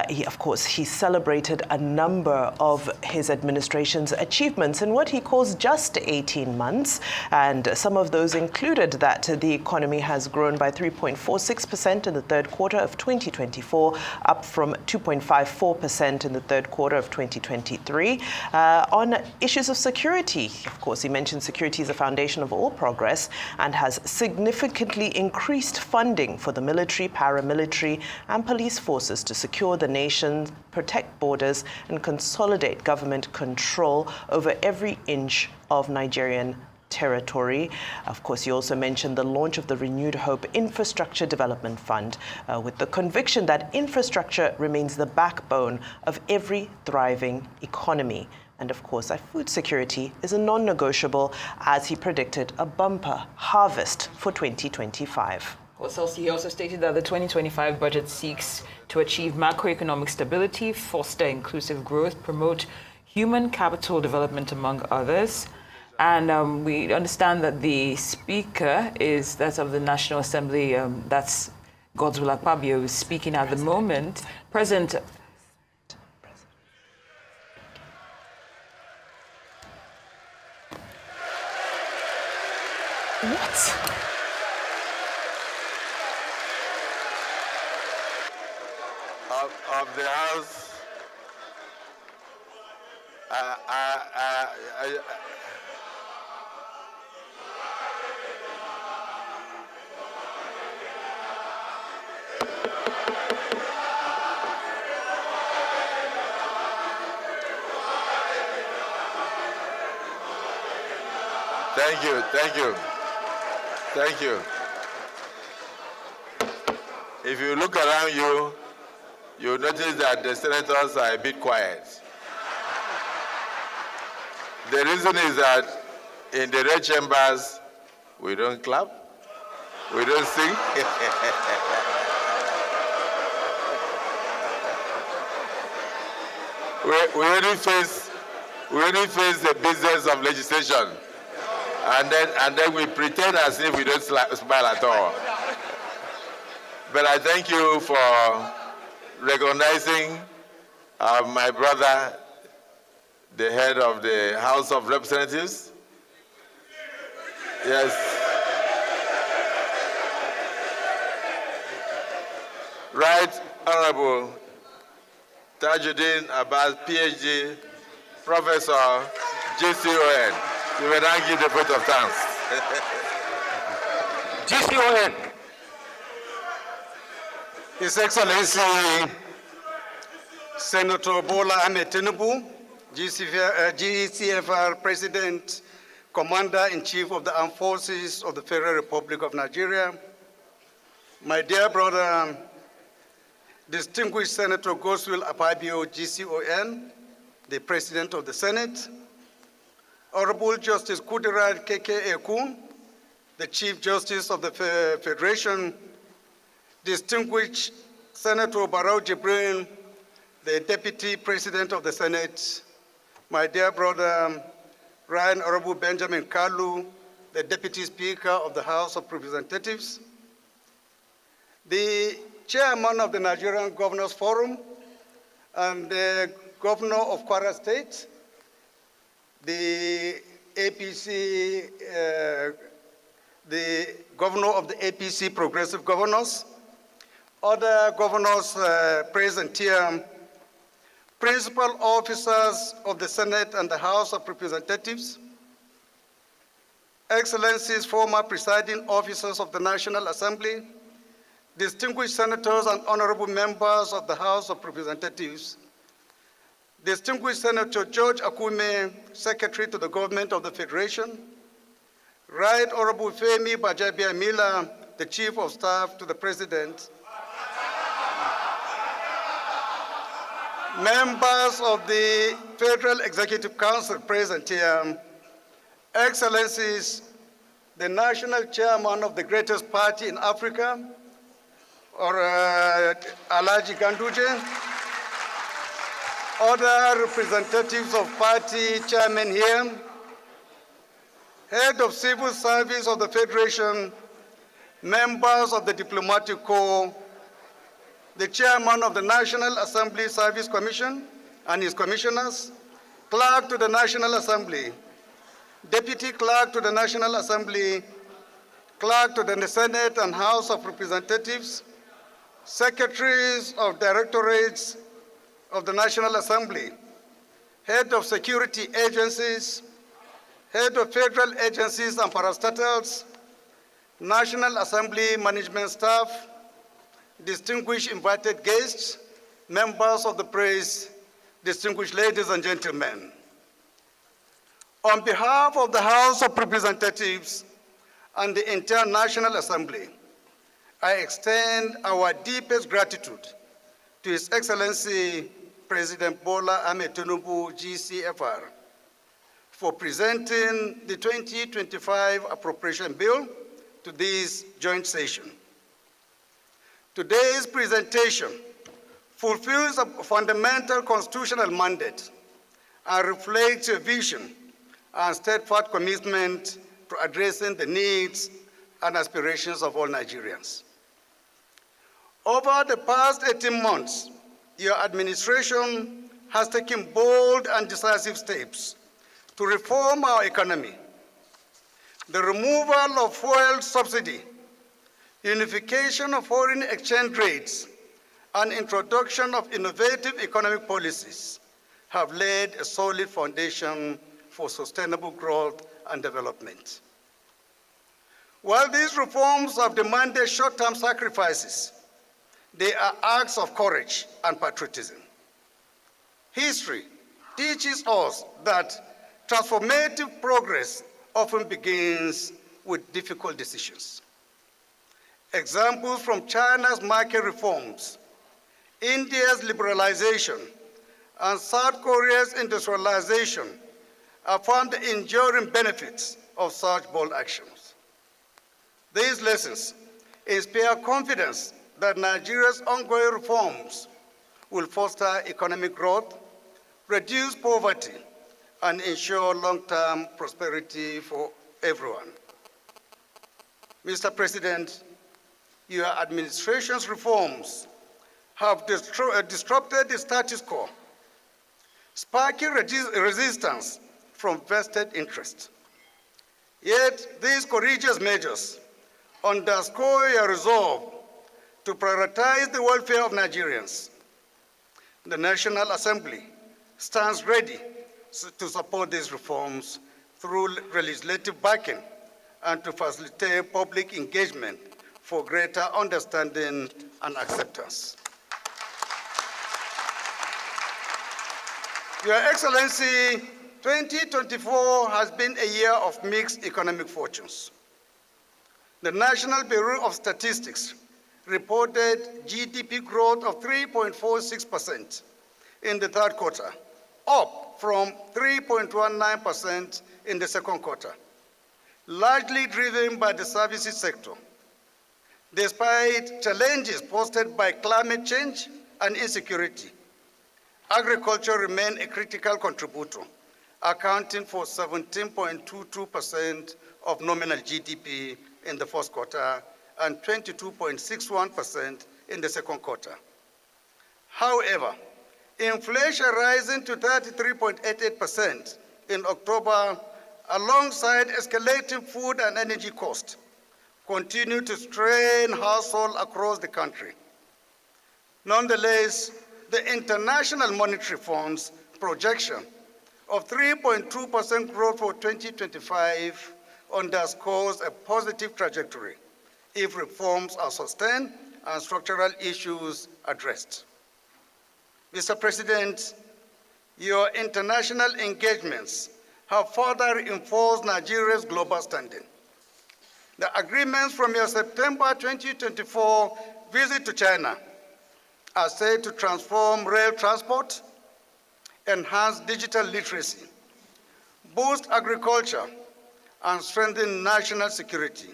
He celebrated a number of his administration's achievements in what he calls just 18 months. And some of those included that the economy has grown by 3.46% in the third quarter of 2024, up from 2.54% in the third quarter of 2023. On issues of security, of course, he mentioned security is the foundation of all progress and has significantly increased funding for the military, paramilitary, and police forces to secure secure the nation, protect borders, and consolidate government control over every inch of Nigerian territory. Of course, you also mentioned the launch of the Renewed Hope Infrastructure Development Fund, with the conviction that infrastructure remains the backbone of every thriving economy. And of course, food security is a non-negotiable, as he predicted a bumper harvest for 2025. He also stated that the 2025 budget seeks to achieve macroeconomic stability, foster inclusive growth, promote human capital development, among others. And we understand that the speaker is that of the National Assembly, that's Godswill Akpabio, who is speaking at the moment. President. What? Of the House, Thank you. If you look around you, you'll notice that the senators are a bit quiet. The reason is that in the red chambers, we don't clap, we don't sing. we only face the business of legislation. And then we pretend as if we don't smile at all. But I thank you for recognizing my brother, the head of the House of Representatives. Yes. Right Honorable Tajuddin Abbas, PhD, Professor, GCON. You will now give the vote of thanks. GCON. His Excellency Senator Bola Ahmed Tinubu, GCFR President, Commander-in-Chief of the Armed Forces of the Federal Republic of Nigeria, my dear brother, distinguished Senator Godswill Akpabio, GCON, the President of the Senate, Honorable Justice Kudirat K.K. Ekun, the Chief Justice of the Federation, distinguished Senator Barrow Jibril, the Deputy President of the Senate, my dear brother, Right Honorable Benjamin Kalu, the Deputy Speaker of the House of Representatives, the Chairman of the Nigerian Governors Forum, and the Governor of Kwara State, the APC, the Governor of the APC Progressive Governors, other governors present here, principal officers of the Senate and the House of Representatives, Excellencies, former presiding officers of the National Assembly, distinguished senators and honorable members of the House of Representatives, distinguished Senator George Akume, Secretary to the Government of the Federation, Right Honorable Femi Bajabiamila, the Chief of Staff to the President, members of the Federal Executive Council present here, Excellencies, the National Chairman of the greatest party in Africa, or Alaji Ganduje, other representatives of party chairmen here, head of civil service of the Federation, members of the diplomatic corps, the chairman of the National Assembly Service Commission and his commissioners, clerk to the National Assembly, deputy clerk to the National Assembly, clerk to the Senate and House of Representatives, secretaries of directorates of the National Assembly, head of security agencies, head of federal agencies and parastatals, National Assembly management staff, distinguished invited guests, members of the press, distinguished ladies and gentlemen. On behalf of the House of Representatives and the entire National Assembly, I extend our deepest gratitude to His Excellency President Bola Ahmed Tinubu, GCFR, for presenting the 2025 Appropriation Bill to this joint session. Today's presentation fulfills a fundamental constitutional mandate and reflects a vision and steadfast commitment to addressing the needs and aspirations of all Nigerians. Over the past 18 months, your administration has taken bold and decisive steps to reform our economy. The removal of fuel subsidy, unification of foreign exchange rates, and introduction of innovative economic policies have laid a solid foundation for sustainable growth and development. While these reforms have demanded short-term sacrifices, they are acts of courage and patriotism. History teaches us that transformative progress often begins with difficult decisions. Examples from China's market reforms, India's liberalization, and South Korea's industrialization affirm the enduring benefits of such bold actions. These lessons inspire confidence that Nigeria's ongoing reforms will foster economic growth, reduce poverty, and ensure long-term prosperity for everyone. Mr. President, your administration's reforms have disrupted the status quo, sparking resistance from vested interests. Yet these courageous measures underscore your resolve to prioritize the welfare of Nigerians. The National Assembly stands ready to support these reforms through legislative backing and to facilitate public engagement for greater understanding and acceptance. Your Excellency, 2024 has been a year of mixed economic fortunes. The National Bureau of Statistics reported GDP growth of 3.46% in the third quarter, up from 3.19% in the second quarter, largely driven by the services sector. Despite challenges posed by climate change and insecurity, agriculture remained a critical contributor, accounting for 17.22% of nominal GDP in the first quarter and 22.61% in the second quarter. However, inflation rising to 33.88% in October, alongside escalating food and energy costs, continue to strain households across the country. Nonetheless, the International Monetary Fund's projection of 3.2% growth for 2025 underscores a positive trajectory if reforms are sustained and structural issues addressed. Mr. President, your international engagements have further reinforced Nigeria's global standing. The agreements from your September 2024 visit to China are said to transform rail transport, enhance digital literacy, boost agriculture, and strengthen national security,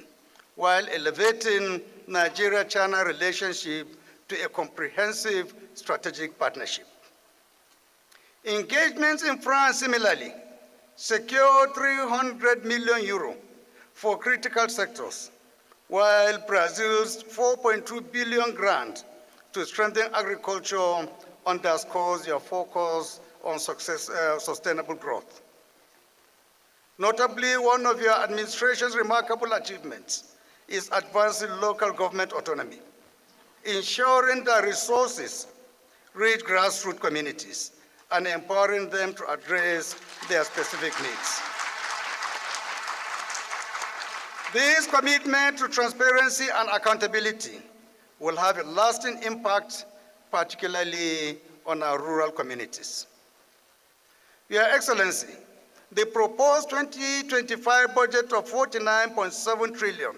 while elevating Nigeria-China relationship to a comprehensive strategic partnership. Engagements in France similarly secured 300 million euro for critical sectors, while Brazil's 4.2 billion grant to strengthen agriculture underscores your focus on sustainable growth. Notably, one of your administration's remarkable achievements is advancing local government autonomy, ensuring that resources reach grassroots communities and empowering them to address their specific needs. This commitment to transparency and accountability will have a lasting impact particularly on our rural communities. Your Excellency, the proposed 2025 budget of 49.7 trillion,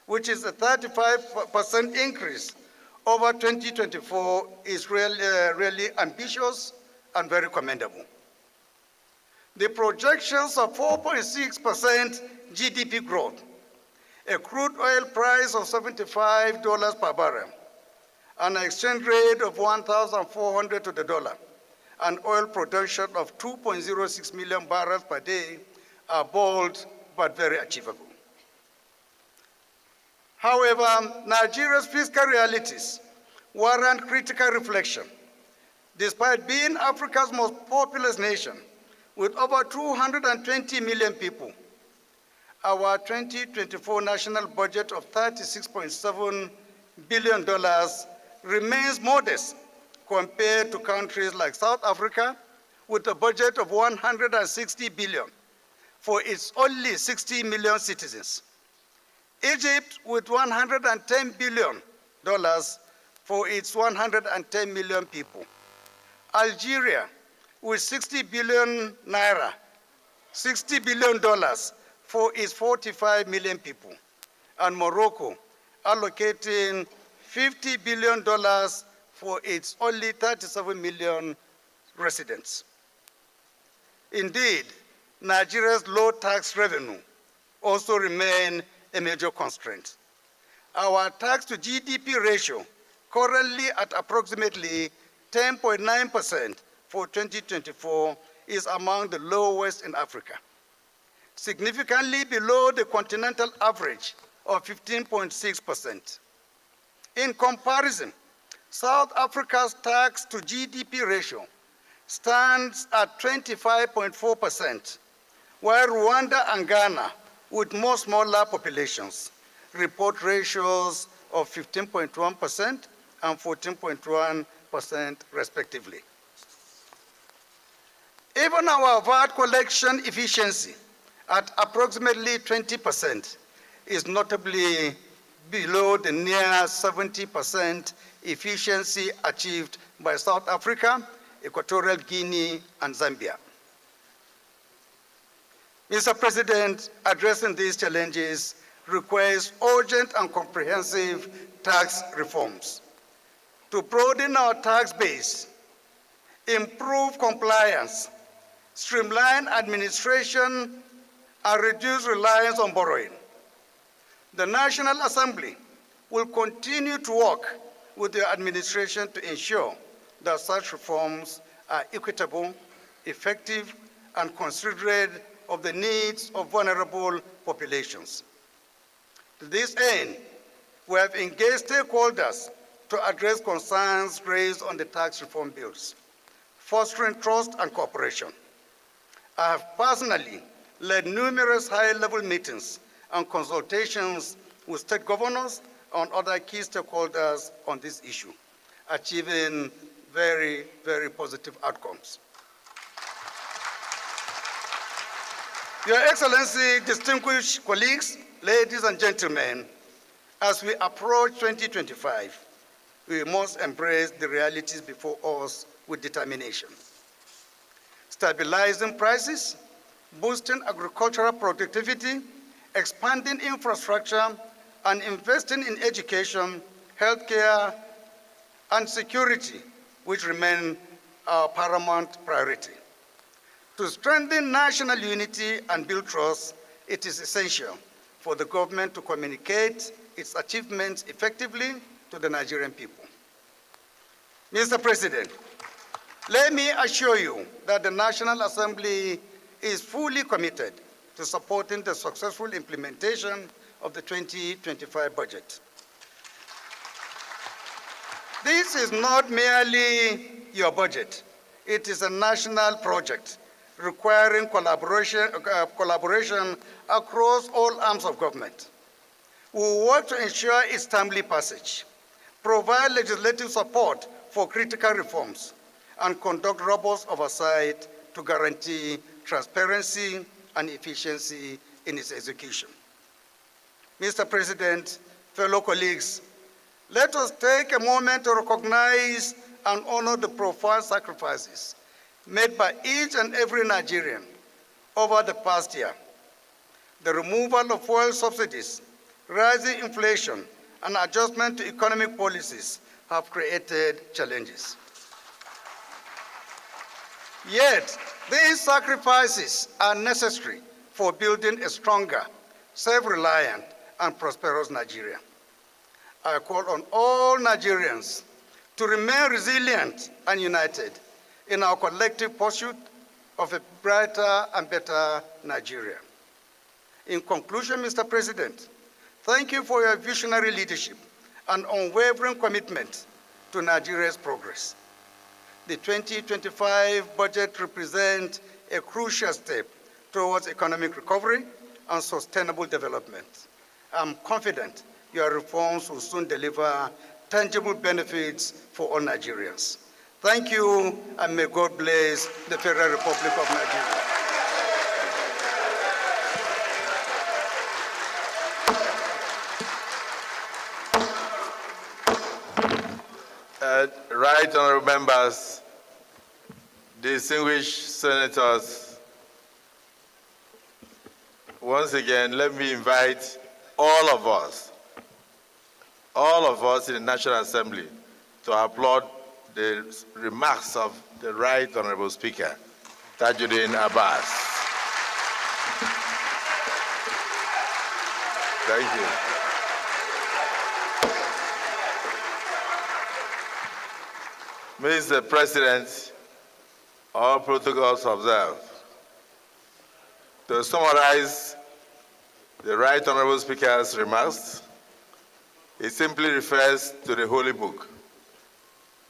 which is a 35% increase over 2024, is really ambitious and very commendable. The projections of 4.6% GDP growth, a crude oil price of $75 per barrel, an exchange rate of 1,400 to the dollar, and oil production of 2.06 million barrels per day are bold but very achievable. However, Nigeria's fiscal realities warrant critical reflection. Despite being Africa's most populous nation, with over 220 million people, our 2024 national budget of $36.7 billion remains modest compared to countries like South Africa, with a budget of $160 billion for its only 60 million citizens. Egypt with $110 billion for its 110 million people. Algeria with 60 billion naira, $60 billion for its 45 million people. And Morocco allocating $50 billion for its only 37 million residents. Indeed, Nigeria's low tax revenue also remains a major constraint. Our tax to GDP ratio, currently at approximately 10.9% for 2024, is among the lowest in Africa, significantly below the continental average of 15.6%. In comparison, South Africa's tax to GDP ratio stands at 25.4%, while Rwanda and Ghana, with more smaller populations, report ratios of 15.1% and 14.1% respectively. Even our VAT collection efficiency at approximately 20% is notably below the near 70% efficiency achieved by South Africa, Equatorial Guinea, and Zambia. Mr. President, addressing these challenges requires urgent and comprehensive tax reforms to broaden our tax base, improve compliance, streamline administration, and reduce reliance on borrowing. The National Assembly will continue to work with the administration to ensure that such reforms are equitable, effective, and considerate of the needs of vulnerable populations. To this end, we have engaged stakeholders to address concerns raised on the tax reform bills, fostering trust and cooperation. I have personally led numerous high-level meetings and consultations with state governors and other key stakeholders on this issue, achieving very, very positive outcomes. Your Excellency, distinguished colleagues, ladies and gentlemen, as we approach 2025, we must embrace the realities before us with determination. Stabilizing prices, boosting agricultural productivity, expanding infrastructure, and investing in education, healthcare, and security, which remain our paramount priority. To strengthen national unity and build trust, it is essential for the government to communicate its achievements effectively to the Nigerian people. Mr. President, let me assure you that the National Assembly is fully committed to supporting the successful implementation of the 2025 budget. This is not merely your budget. It is a national project requiring collaboration across all arms of government. We will work to ensure its timely passage, provide legislative support for critical reforms, and conduct robust oversight to guarantee transparency and efficiency in its execution. Mr. President, fellow colleagues, Let us take a moment to recognize and honor the profound sacrifices made by each and every Nigerian over the past year. The removal of fuel subsidies, rising inflation, and adjustment to economic policies have created challenges. Yet, these sacrifices are necessary for building a stronger, self-reliant, and prosperous Nigeria. I call on all Nigerians to remain resilient and united in our collective pursuit of a brighter and better Nigeria. In conclusion, Mr. President, thank you for your visionary leadership and unwavering commitment to Nigeria's progress. The 2025 budget represents a crucial step towards economic recovery and sustainable development. I'm confident your reforms will soon deliver tangible benefits for all Nigerians. Thank you, and may God bless the Federal Republic of Nigeria. Right honorable members, distinguished senators, once again, let me invite all of us in the National Assembly to applaud the remarks of the Right Honorable Speaker, Tajuddin Abbas. Thank you. Mr. President, all protocols observed. To summarize the Right Honorable Speaker's remarks, it simply refers to the Holy Book,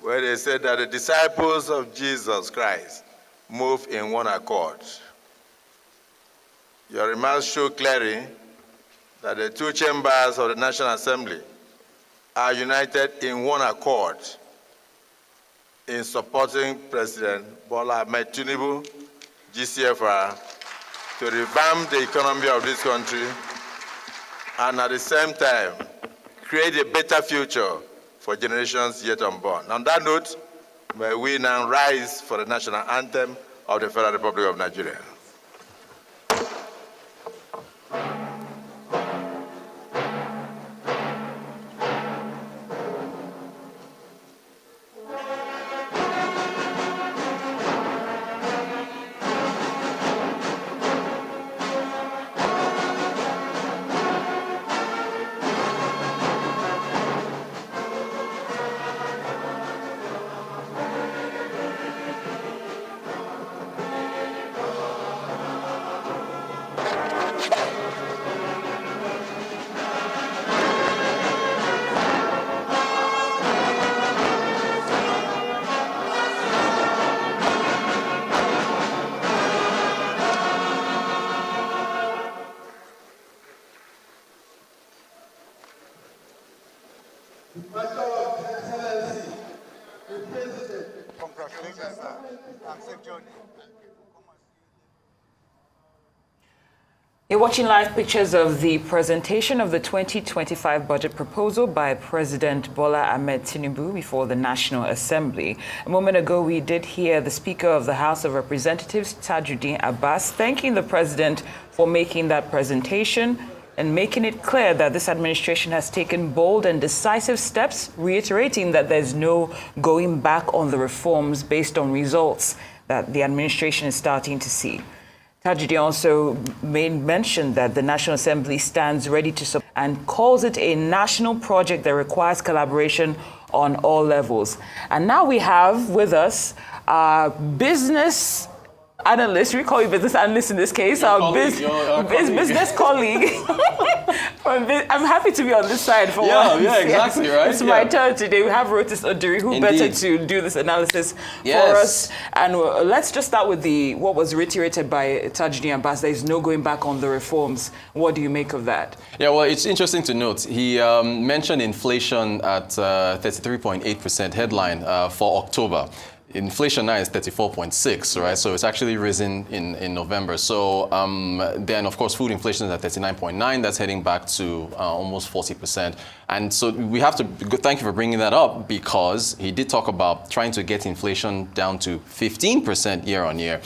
where they said that the disciples of Jesus Christ move in one accord. Your remarks show clearly that the two chambers of the National Assembly are united in one accord in supporting President Bola Ahmed Tinubu, GCFR, to revamp the economy of this country and at the same time create a better future for generations yet unborn. On that note, may we now rise for the national anthem of the Federal Republic of Nigeria. Congratulations, sir. And safe journey. You're watching live pictures of the presentation of the 2025 budget proposal by President Bola Ahmed Tinubu before the National Assembly. A moment ago, we did hear the Speaker of the House of Representatives, Tajuddin Abbas, thanking the President for making that presentation and making it clear that this administration has taken bold and decisive steps, reiterating that there's no going back on the reforms based on results that the administration is starting to see. Tajuddin also made mention that the National Assembly stands ready to support and calls it a national project that requires collaboration on all levels. And now we have with us our business analyst, we call you business analyst in this case, our business colleague. I'm happy to be on this side for once. Yeah, exactly, right? It's my turn today. We have Rotis Oduri, who better to do this analysis for us. And let's just start with what was reiterated by Tajuddin Abbas. There is no going back on the reforms. What do you make of that? Yeah, well, it's interesting to note. He mentioned inflation at 33.8% headline for October. inflation now is 34.6, right? So it's actually risen in November. So then, of course, food inflation is at 39.9. That's heading back to almost 40%. And so we have to thank you for bringing that up, because he did talk about trying to get inflation down to 15% year on year,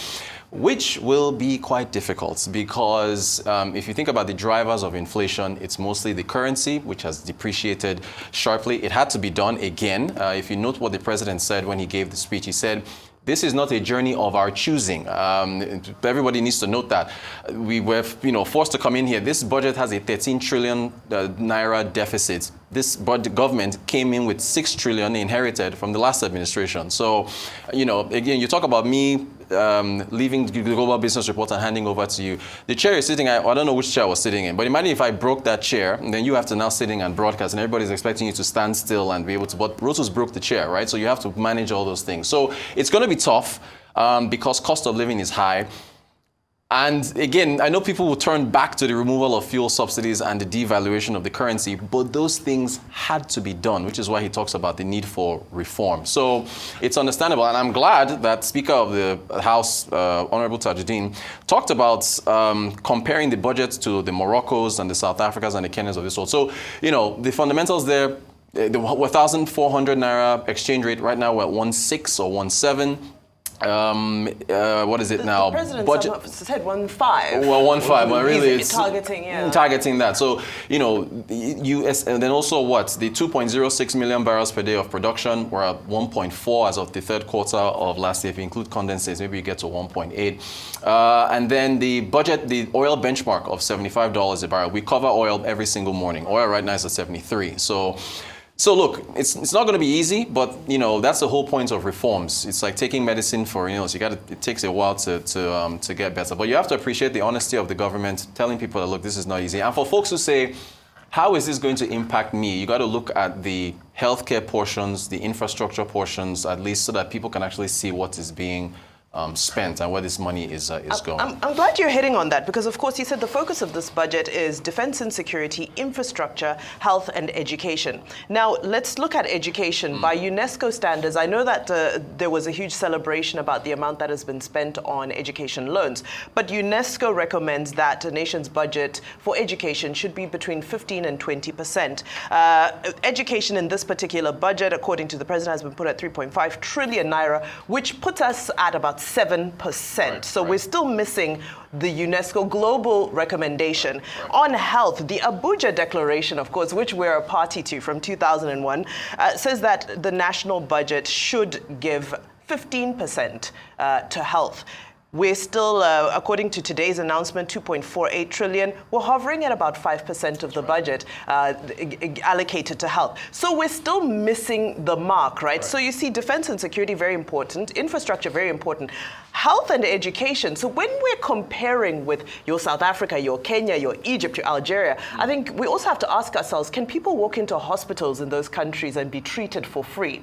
which will be quite difficult, because if you think about the drivers of inflation, it's mostly the currency, which has depreciated sharply. It had to be done again. If you note what the president said when he gave the speech, he said, this is not a journey of our choosing. Everybody needs to note that. We were forced to come in here. This budget has a 13 trillion naira deficit. This government came in with 6 trillion inherited from the last administration. So, again, you talk about me leaving the Global Business Report and handing over to you. The chair you're sitting at, I don't know which chair I was sitting in, but imagine if I broke that chair, and then you have to now sit in and broadcast, and everybody's expecting you to stand still and be able to, but Rotus broke the chair, right? So you have to manage all those things. So it's going to be tough because cost of living is high. And again, I know people will turn back to the removal of fuel subsidies and the devaluation of the currency, but those things had to be done, which is why he talks about the need for reform. So it's understandable. And I'm glad that Speaker of the House, Honorable Tajuddin, talked about comparing the budgets to the Moroccos and the South Africas and the Kenyans of this world. So, the fundamentals there, the 1,400 Naira exchange rate, right now we're at 1.6 or 1.7. What is it now? The president budget said 1.5. Well, 1.5, but really it's targeting that. So, US, and then also the 2.06 million barrels per day of production. We're at 1.4 as of the third quarter of last year. If you include condensates, maybe you get to 1.8. And then the budget, the oil benchmark of $75 a barrel. We cover oil every single morning. Oil right now is at 73. So look, it's not going to be easy, but that's the whole point of reforms. It's like taking medicine for illness. It takes a while to get better. But you have to appreciate the honesty of the government, telling people that, look, this is not easy. And for folks who say, how is this going to impact me? You got to look at the healthcare portions, the infrastructure portions, at least, so that people can actually see what is being spent and where this money is going. I'm glad you're hitting on that, because of course you said the focus of this budget is defense and security, infrastructure, health and education. Now let's look at education. By UNESCO standards, I know that there was a huge celebration about the amount that has been spent on education loans, but UNESCO recommends that a nation's budget for education should be between 15 and 20%. Education in this particular budget, according to the president, has been put at 3.5 trillion naira, which puts us at about 7%. So we're still missing the UNESCO global recommendation. On health, the Abuja Declaration, of course, which we're a party to from 2001, says that the national budget should give 15% to health. We're still, according to today's announcement, 2.48 trillion. We're hovering at about 5% of the budget allocated to health. So we're still missing the mark, right? So you see defense and security, very important. Infrastructure, very important. Health and education. So when we're comparing with your South Africa, your Kenya, your Egypt, your Algeria, I think we also have to ask ourselves, can people walk into hospitals in those countries and be treated for free?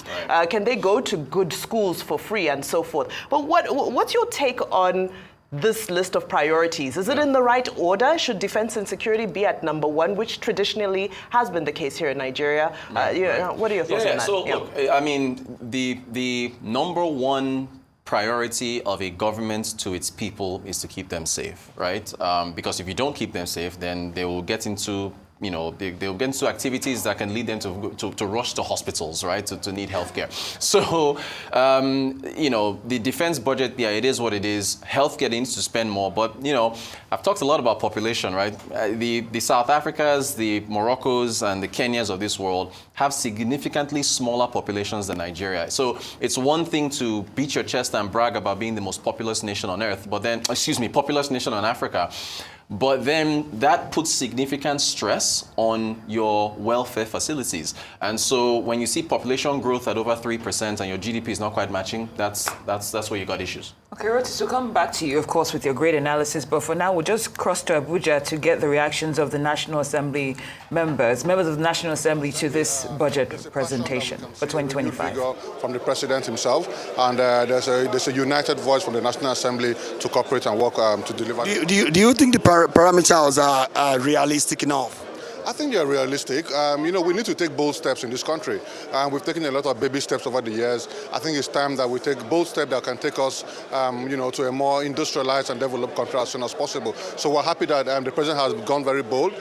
Can they go to good schools for free and so forth? But what's your take on this list of priorities? Is it in the right order? Should defense and security be at number one, which traditionally has been the case here in Nigeria? What are your thoughts on that? So look, I mean, the number one priority of a government to its people is to keep them safe, right? Because if you don't keep them safe, then they will get into they'll get into activities that can lead them to rush to hospitals, right, to need healthcare. So, the defense budget, it is what it is. Healthcare needs to spend more, but, I've talked a lot about population, right? The South Africas, the Moroccos, and the Kenyas of this world have significantly smaller populations than Nigeria. So it's one thing to beat your chest and brag about being the most populous nation on earth, but then, populous nation on Africa. But then that puts significant stress on your welfare facilities. And so when you see population growth at over 3% and your GDP is not quite matching, that's where you got issues. Okay, Rotis, we'll come back to you, of course, with your great analysis. But for now, we'll just cross to Abuja to get the reactions of the National Assembly members of the National Assembly to this budget presentation for 2025. From the president himself, and there's a united voice from the National Assembly to cooperate and work to deliver. Do you think the parameters are realistic enough? I think you're realistic. We need to take bold steps in this country. We've taken a lot of baby steps over the years. I think it's time that we take bold steps that can take us, to a more industrialized and developed country as soon as possible. So we're happy that the president has gone very bold.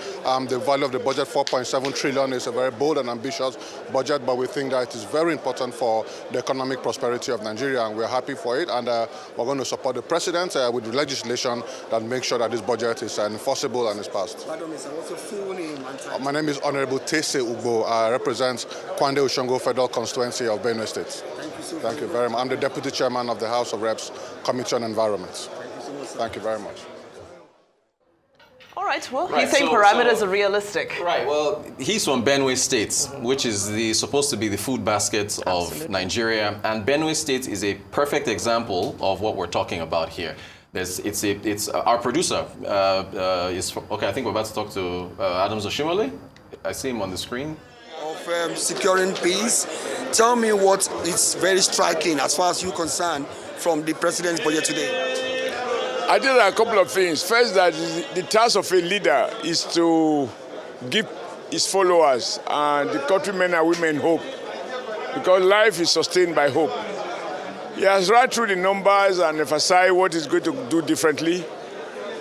The value of the budget, 4.7 trillion, is a very bold and ambitious budget, but we think that it is very important for the economic prosperity of Nigeria, and we're happy for it. And we're going to support the president with legislation that makes sure that this budget is enforceable and is passed. Pardon me, sir, what's your full name? My name is Honorable Tese Ugbo. I represent Kwande Oshongo Federal Constituency of Benue State. Thank you so Thank you very much. I'm the Deputy Chairman of the House of Reps Committee on Environment. Thank you so much, sir. Thank you very much. All right, well, Right, you think parameters are realistic. Right, well, he's from Benue State, which is supposed to be the food basket of Nigeria. And Benue State is a perfect example of what we're talking about here. It's our producer is from, okay, I think we're about to talk to Adams Oshimole. I see him on the screen. Of securing peace, tell me what is very striking as far as you're concerned from the president's budget today. I think there are a couple of things. First, that the task of a leader is to give his followers and the countrymen and women hope, because life is sustained by hope. He has run through the numbers and emphasized what he's going to do differently,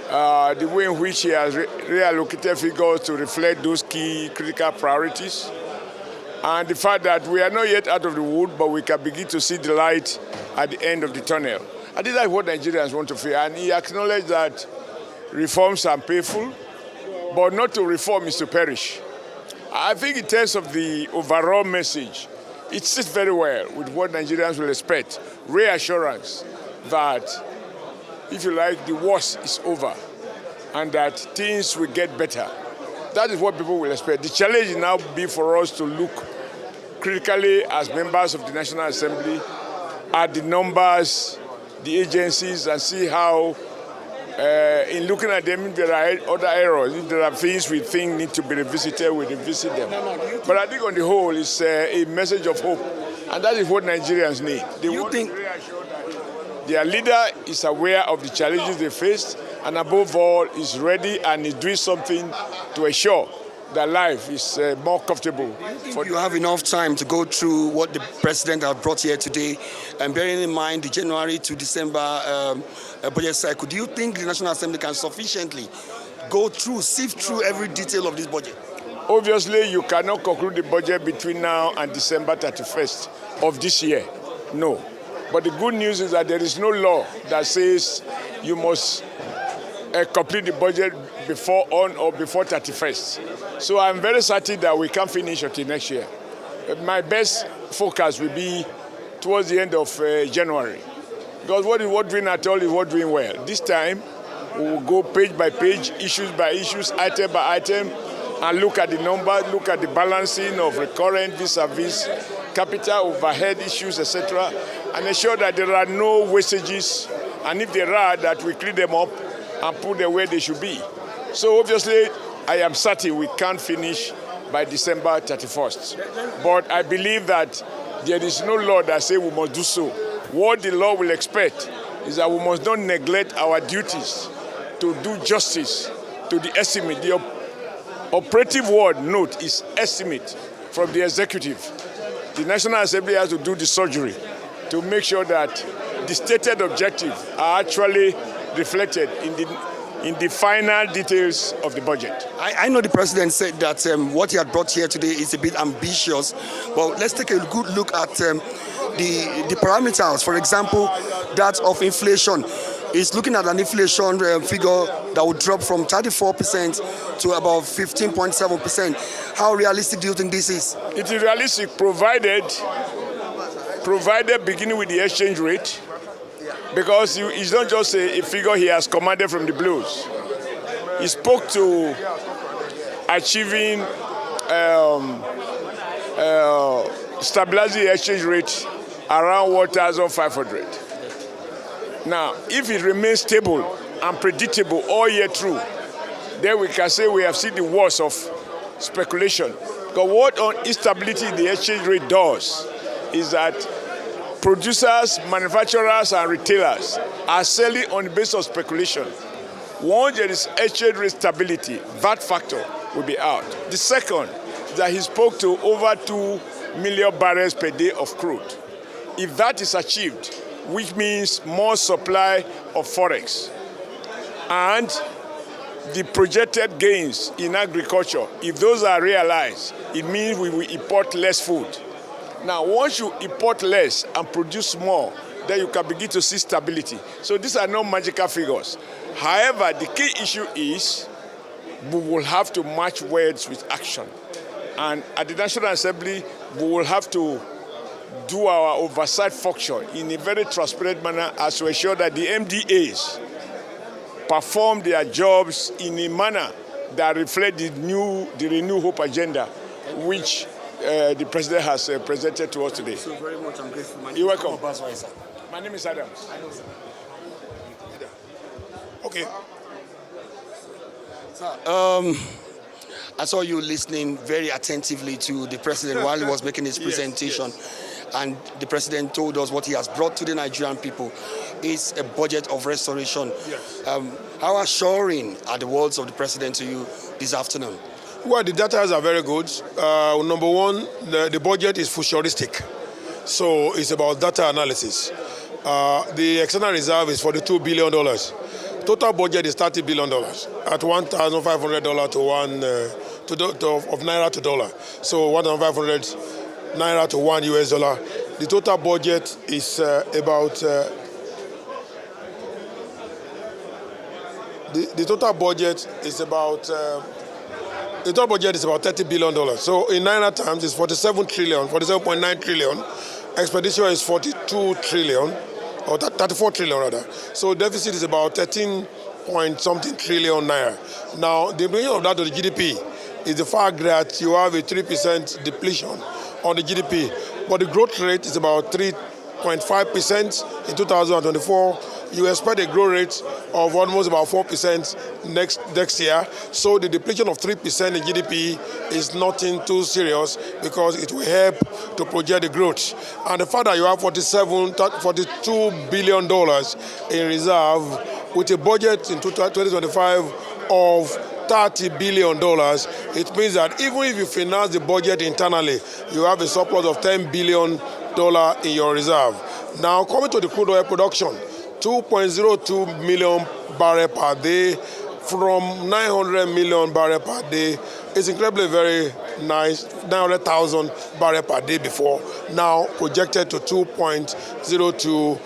the way in which he has reallocated figures to reflect those key critical priorities, and the fact that we are not yet out of the wood, but we can begin to see the light at the end of the tunnel. I think that's what Nigerians want to feel, and he acknowledged that reforms are painful, but not to reform is to perish. I think in terms of the overall message, it sits very well with what Nigerians will expect. Reassurance that, if you like, the worst is over and that things will get better. That is what people will expect. The challenge will now be for us to look critically as members of the National Assembly at the numbers, the agencies, and see how, in looking at them, if there are other errors, if there are things we think need to be revisited, we revisit them. But I think on the whole, it's a message of hope, and that is what Nigerians need. They want to reassure that their leader is aware of the challenges they faced, and above all, is ready and is doing something to ensure that life is more comfortable. You have enough time to go through what the president has brought here today, and bearing in mind the January to December budget cycle. Do you think the National Assembly can sufficiently go through, sift through every detail of this budget? Obviously, you cannot conclude the budget between now and December 31st of this year. No. But the good news is that there is no law that says you must complete the budget before 31st. So I'm very certain that we can finish until next year. My best focus will be towards the end of January. Because what is what doing at all is what doing well. This time, we will go page by page, issues by issues, item by item, and look at the numbers, look at the balancing of recurrent vis-a-vis capital overhead issues, etc., and ensure that there are no wastages, and if there are, that we clean them up and put them where they should be. So obviously, I am certain we can't finish by December 31st. But I believe that there is no law that says we must do so. What the law will expect is that we must not neglect our duties to do justice to the estimate. The operative word, note, is estimate from the executive. The National Assembly has to do the surgery to make sure that the stated objectives are actually reflected in the final details of the budget. I know the president said that what he had brought here today is a bit ambitious, but let's take a good look at the parameters. For example, that of inflation. Is looking at an inflation figure that would drop from 34% to about 15.7%. How realistic do you think this is? It is realistic provided beginning with the exchange rate, because it's not just a figure he has commanded from the blues. He spoke to achieving stabilizing the exchange rate around 1,500. Now, if it remains stable and predictable all year through, then we can say we have seen the worst of speculation. Because what instability in the exchange rate does is that producers, manufacturers, and retailers are selling on the basis of speculation. Once there is exchange rate stability, that factor, will be out. The second, that he spoke to over 2 million barrels per day of crude. If that is achieved, which means more supply of forex, and the projected gains in agriculture, if those are realized, it means we will import less food. Now, once you import less and produce more, then you can begin to see stability. So these are not magical figures. However, the key issue is we will have to match words with action. And at the National Assembly, we will have to do our oversight function in a very transparent manner as to ensure that the MDAs perform their jobs in a manner that reflects the Renew Hope agenda, which the President has presented to us today. So very much, I'm grateful. You're welcome. My name is Adams. I know, sir. Okay. Sir, I saw you listening very attentively to the President while he was making his presentation. Yes. And the President told us what he has brought to the Nigerian people is a budget of restoration. Yes. How assuring are the words of the President to you this afternoon? Well, the data are very good. Number one, the budget is futuristic. So it's about data analysis. The external reserve is $42 billion. Total budget is $30 billion at $1,500 of naira to dollar. So 1,500 naira to $1 US. The total budget is about the total budget is about $30 billion. So in naira terms, it's 47.9 trillion. Expenditure is 42 trillion, or 34 trillion rather. So deficit is about 13 point something trillion naira. Now, the bringing of that to the GDP is the fact that you have a 3% depletion on the GDP, but the growth rate is about 3.5% in 2024. You expect a growth rate of almost about 4% next year. So the depletion of 3% in GDP is nothing too serious because it will help to project the growth. And the fact that you have $42 billion in reserve with a budget in 2025 of $30 billion, it means that even if you finance the budget internally, you have a surplus of $10 billion in your reserve. Now, coming to the crude oil production, 2.02 million barrels per day from 900 million barrels per day is incredibly very nice. 900,000 barrels per day before, now projected to 2.02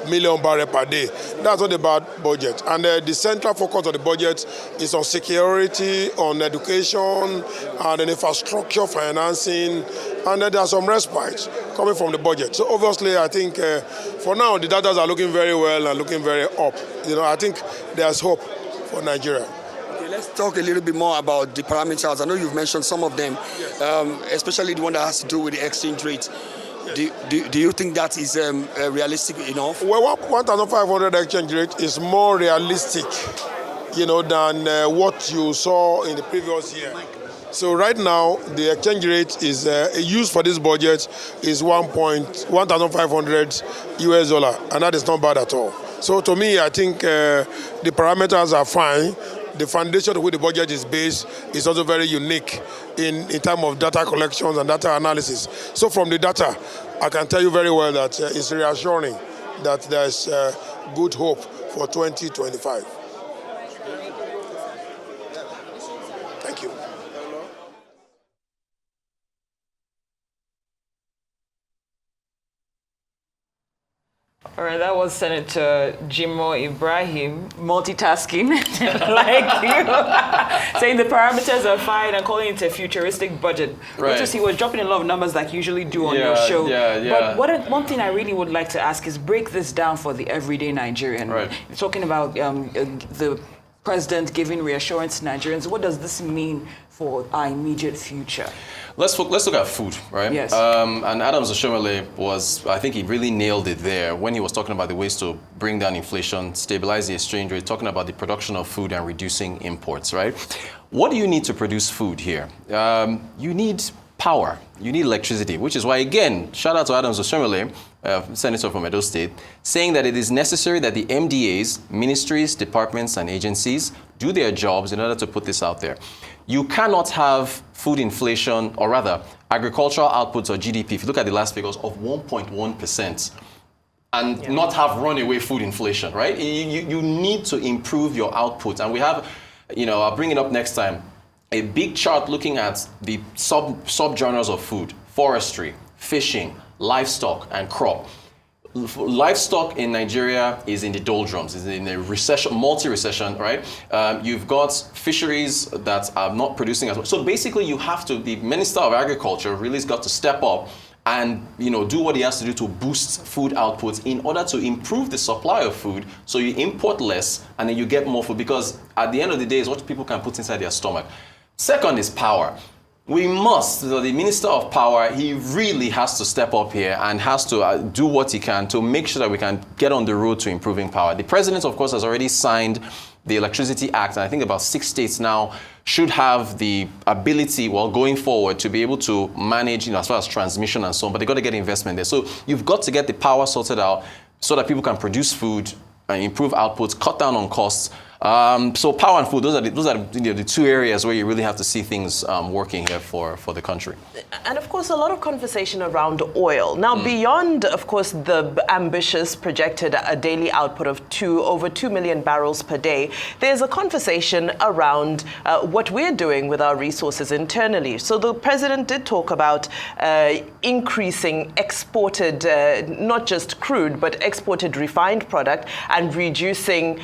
million barrels per day. That's not a bad budget. And the central focus of the budget is on security, on education, and infrastructure financing. And then there are some respite coming from the budget. So obviously, I think for now, the data are looking very well and looking very up. I think there's hope for Nigeria. Okay, let's talk a little bit more about the parameters. I know you've mentioned some of them, especially the one that has to do with the exchange rate. Do you think that is realistic enough? Well, 1,500 exchange rate is more realistic, than what you saw in the previous year. So right now, the exchange rate is used for this budget is 1,500 US dollar, and that is not bad at all. So to me, I think the parameters are fine. The foundation of which the budget is based is also very unique in terms of data collections and data analysis. So from the data, I can tell you very well that it's reassuring that there's good hope for 2025. Thank you. All right, that was Senator Jimoh Ibrahim, multitasking like you, saying the parameters are fine and calling it a futuristic budget. Right. Just he was dropping a lot of numbers like you usually do on your show. But one thing I really would like to ask is break this down for the everyday Nigerian. Right. You're talking about the president giving reassurance to Nigerians. What does this mean for our immediate future? Let's look at food, right? Yes. And Adams Oshomole I think he really nailed it there when he was talking about the ways to bring down inflation, stabilize the exchange rate, talking about the production of food and reducing imports, right? What do you need to produce food here? You need power. You need electricity, which is why, again, shout out to Adams Oshomole, Senator from Edo State, saying that it is necessary that the MDAs, ministries, departments, and agencies do their jobs in order to put this out there. You cannot have food inflation, or rather, agricultural outputs or GDP, if you look at the last figures, of 1.1%. And not have runaway food inflation, right? You need to improve your output. And we have, I'll bring it up next time, a big chart looking at the sub-genres of food: forestry, fishing, livestock, and crop. Livestock in Nigeria is in the doldrums, is in a recession, multi-recession, right? You've got fisheries that are not producing as well. So basically the Minister of Agriculture really has got to step up and do what he has to do to boost food outputs in order to improve the supply of food, so you import less and then you get more food, because at the end of the day, it's what people can put inside their stomach. Second is power. We must, the Minister of Power, he really has to step up here and has to do what he can to make sure that we can get on the road to improving power. The President, of course, has already signed the Electricity Act, and I think about 6 states now should have the ability, going forward, to be able to manage, as far as transmission and so on, but they've got to get investment there. So you've got to get the power sorted out so that people can produce food, improve outputs, cut down on costs. So power and food, those are the two areas where you really have to see things working here for the country. And of course, a lot of conversation around oil. Now, beyond, of course, the ambitious projected a daily output of over 2 million barrels per day, there's a conversation around what we're doing with our resources internally. So the president did talk about increasing exported, not just crude, but exported refined product, and reducing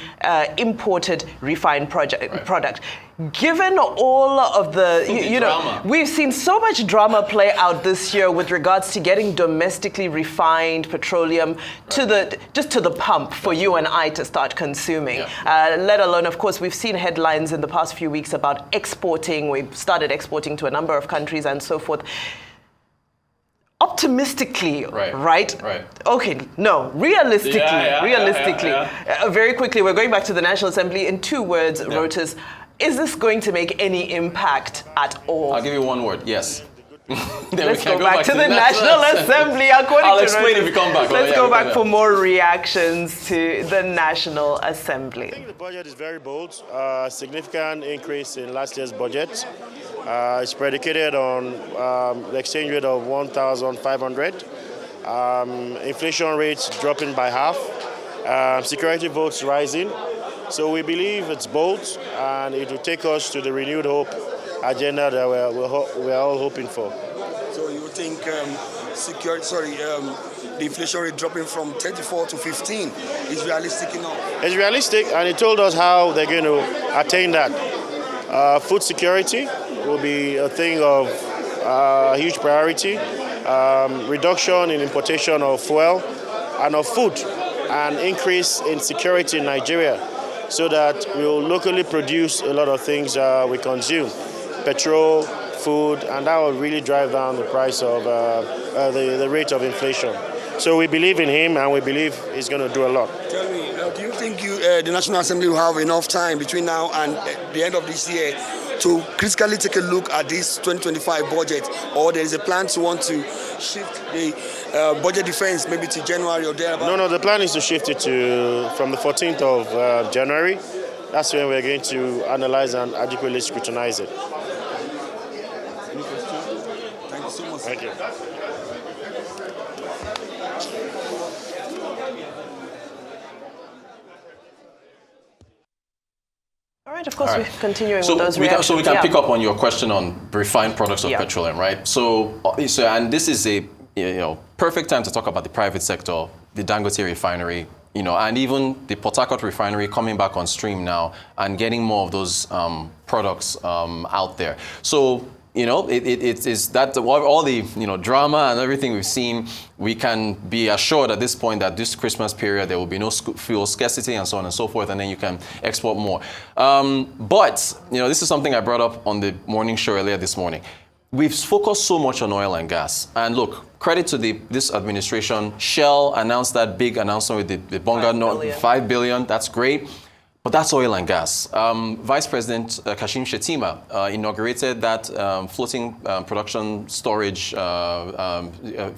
imported refined product. Given all of the, we've seen so much drama play out this year with regards to getting domestically refined petroleum to the pump for you and I to start consuming. Let alone, of course, we've seen headlines in the past few weeks about exporting. We've started exporting to a number of countries and so forth. Optimistically, right? Okay, no, realistically, very quickly, we're going back to the National Assembly. In 2 words, Rotas, is this going to make any impact at all? I'll give you 1 word: yes. Let's go back to the National Assembly. I'll explain if we come back. Let's go back for more reactions to the National Assembly. I think the budget is very bold. Significant increase in last year's budget. It's predicated on the exchange rate of 1,500. Inflation rates dropping by half. Security votes rising. So we believe it's bold, and it will take us to the renewed hope agenda that we're all hoping for. So you think the inflation rate dropping from 34 to 15 is realistic enough? It's realistic, and it told us how they're going to attain that. Food security will be a thing of huge priority. Reduction in importation of fuel and of food, and increase in security in Nigeria, so that we will locally produce a lot of things we consume. Petrol, food, and that will really drive down the price of the rate of inflation. So we believe in him, and we believe he's going to do a lot. Tell me, do you think the National Assembly will have enough time between now and the end of this year to critically take a look at this 2025 budget, or there is a plan to want to shift the budget defense maybe to January or thereabouts? No, the plan is to shift it from the 14th of January. That's when we're going to analyze and adequately scrutinize it. Thank you so much. Thank you. All right, of course, we're continuing with those reactions. So we can pick up on your question on refined products of petroleum, right? So and this is a perfect time to talk about the private sector, the Dangote refinery, and even the Port Harcourt refinery coming back on stream now and getting more of those products out there. So it is that all the drama and everything we've seen, we can be assured at this point that this Christmas period there will be no fuel scarcity and so on and so forth, and then you can export more. But this is something I brought up on the morning show earlier this morning. We've focused so much on oil and gas, and look, credit to this administration. Shell announced that big announcement with the Bonga 5 billion. That's great. But that's oil and gas. Vice President Kashim Shettima inaugurated that floating production storage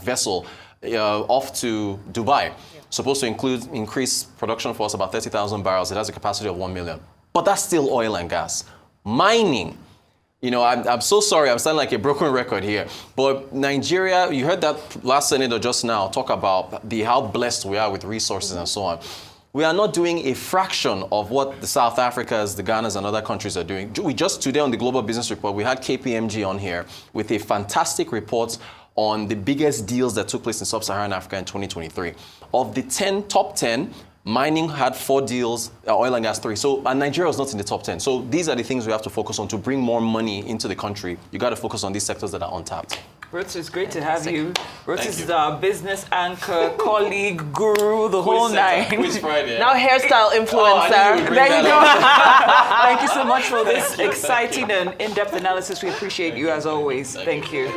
vessel off to Dubai. Supposed to increase production for us about 30,000 barrels. It has a capacity of 1 million. But that's still oil and gas. Mining. You know, I'm so sorry, I'm sounding like a broken record here. But Nigeria, you heard that last senator just now talk about how blessed we are with resources and so on. We are not doing a fraction of what the South Africas, the Ghanas, and other countries are doing. We just today on the Global Business Report, we had KPMG on here with a fantastic report on the biggest deals that took place in Sub-Saharan Africa in 2023. Of the top 10, mining had 4 deals, oil and gas 3. And Nigeria was not in the top 10. So these are the things we have to focus on to bring more money into the country. You got to focus on these sectors that are untapped. Ruth, it's great to have you. Ruth is our business anchor, colleague, guru, the whole nine. Quiz Friday. Now hairstyle influencer. There you go. Thank you so much for this exciting and in-depth analysis. We appreciate you as always. Thank you.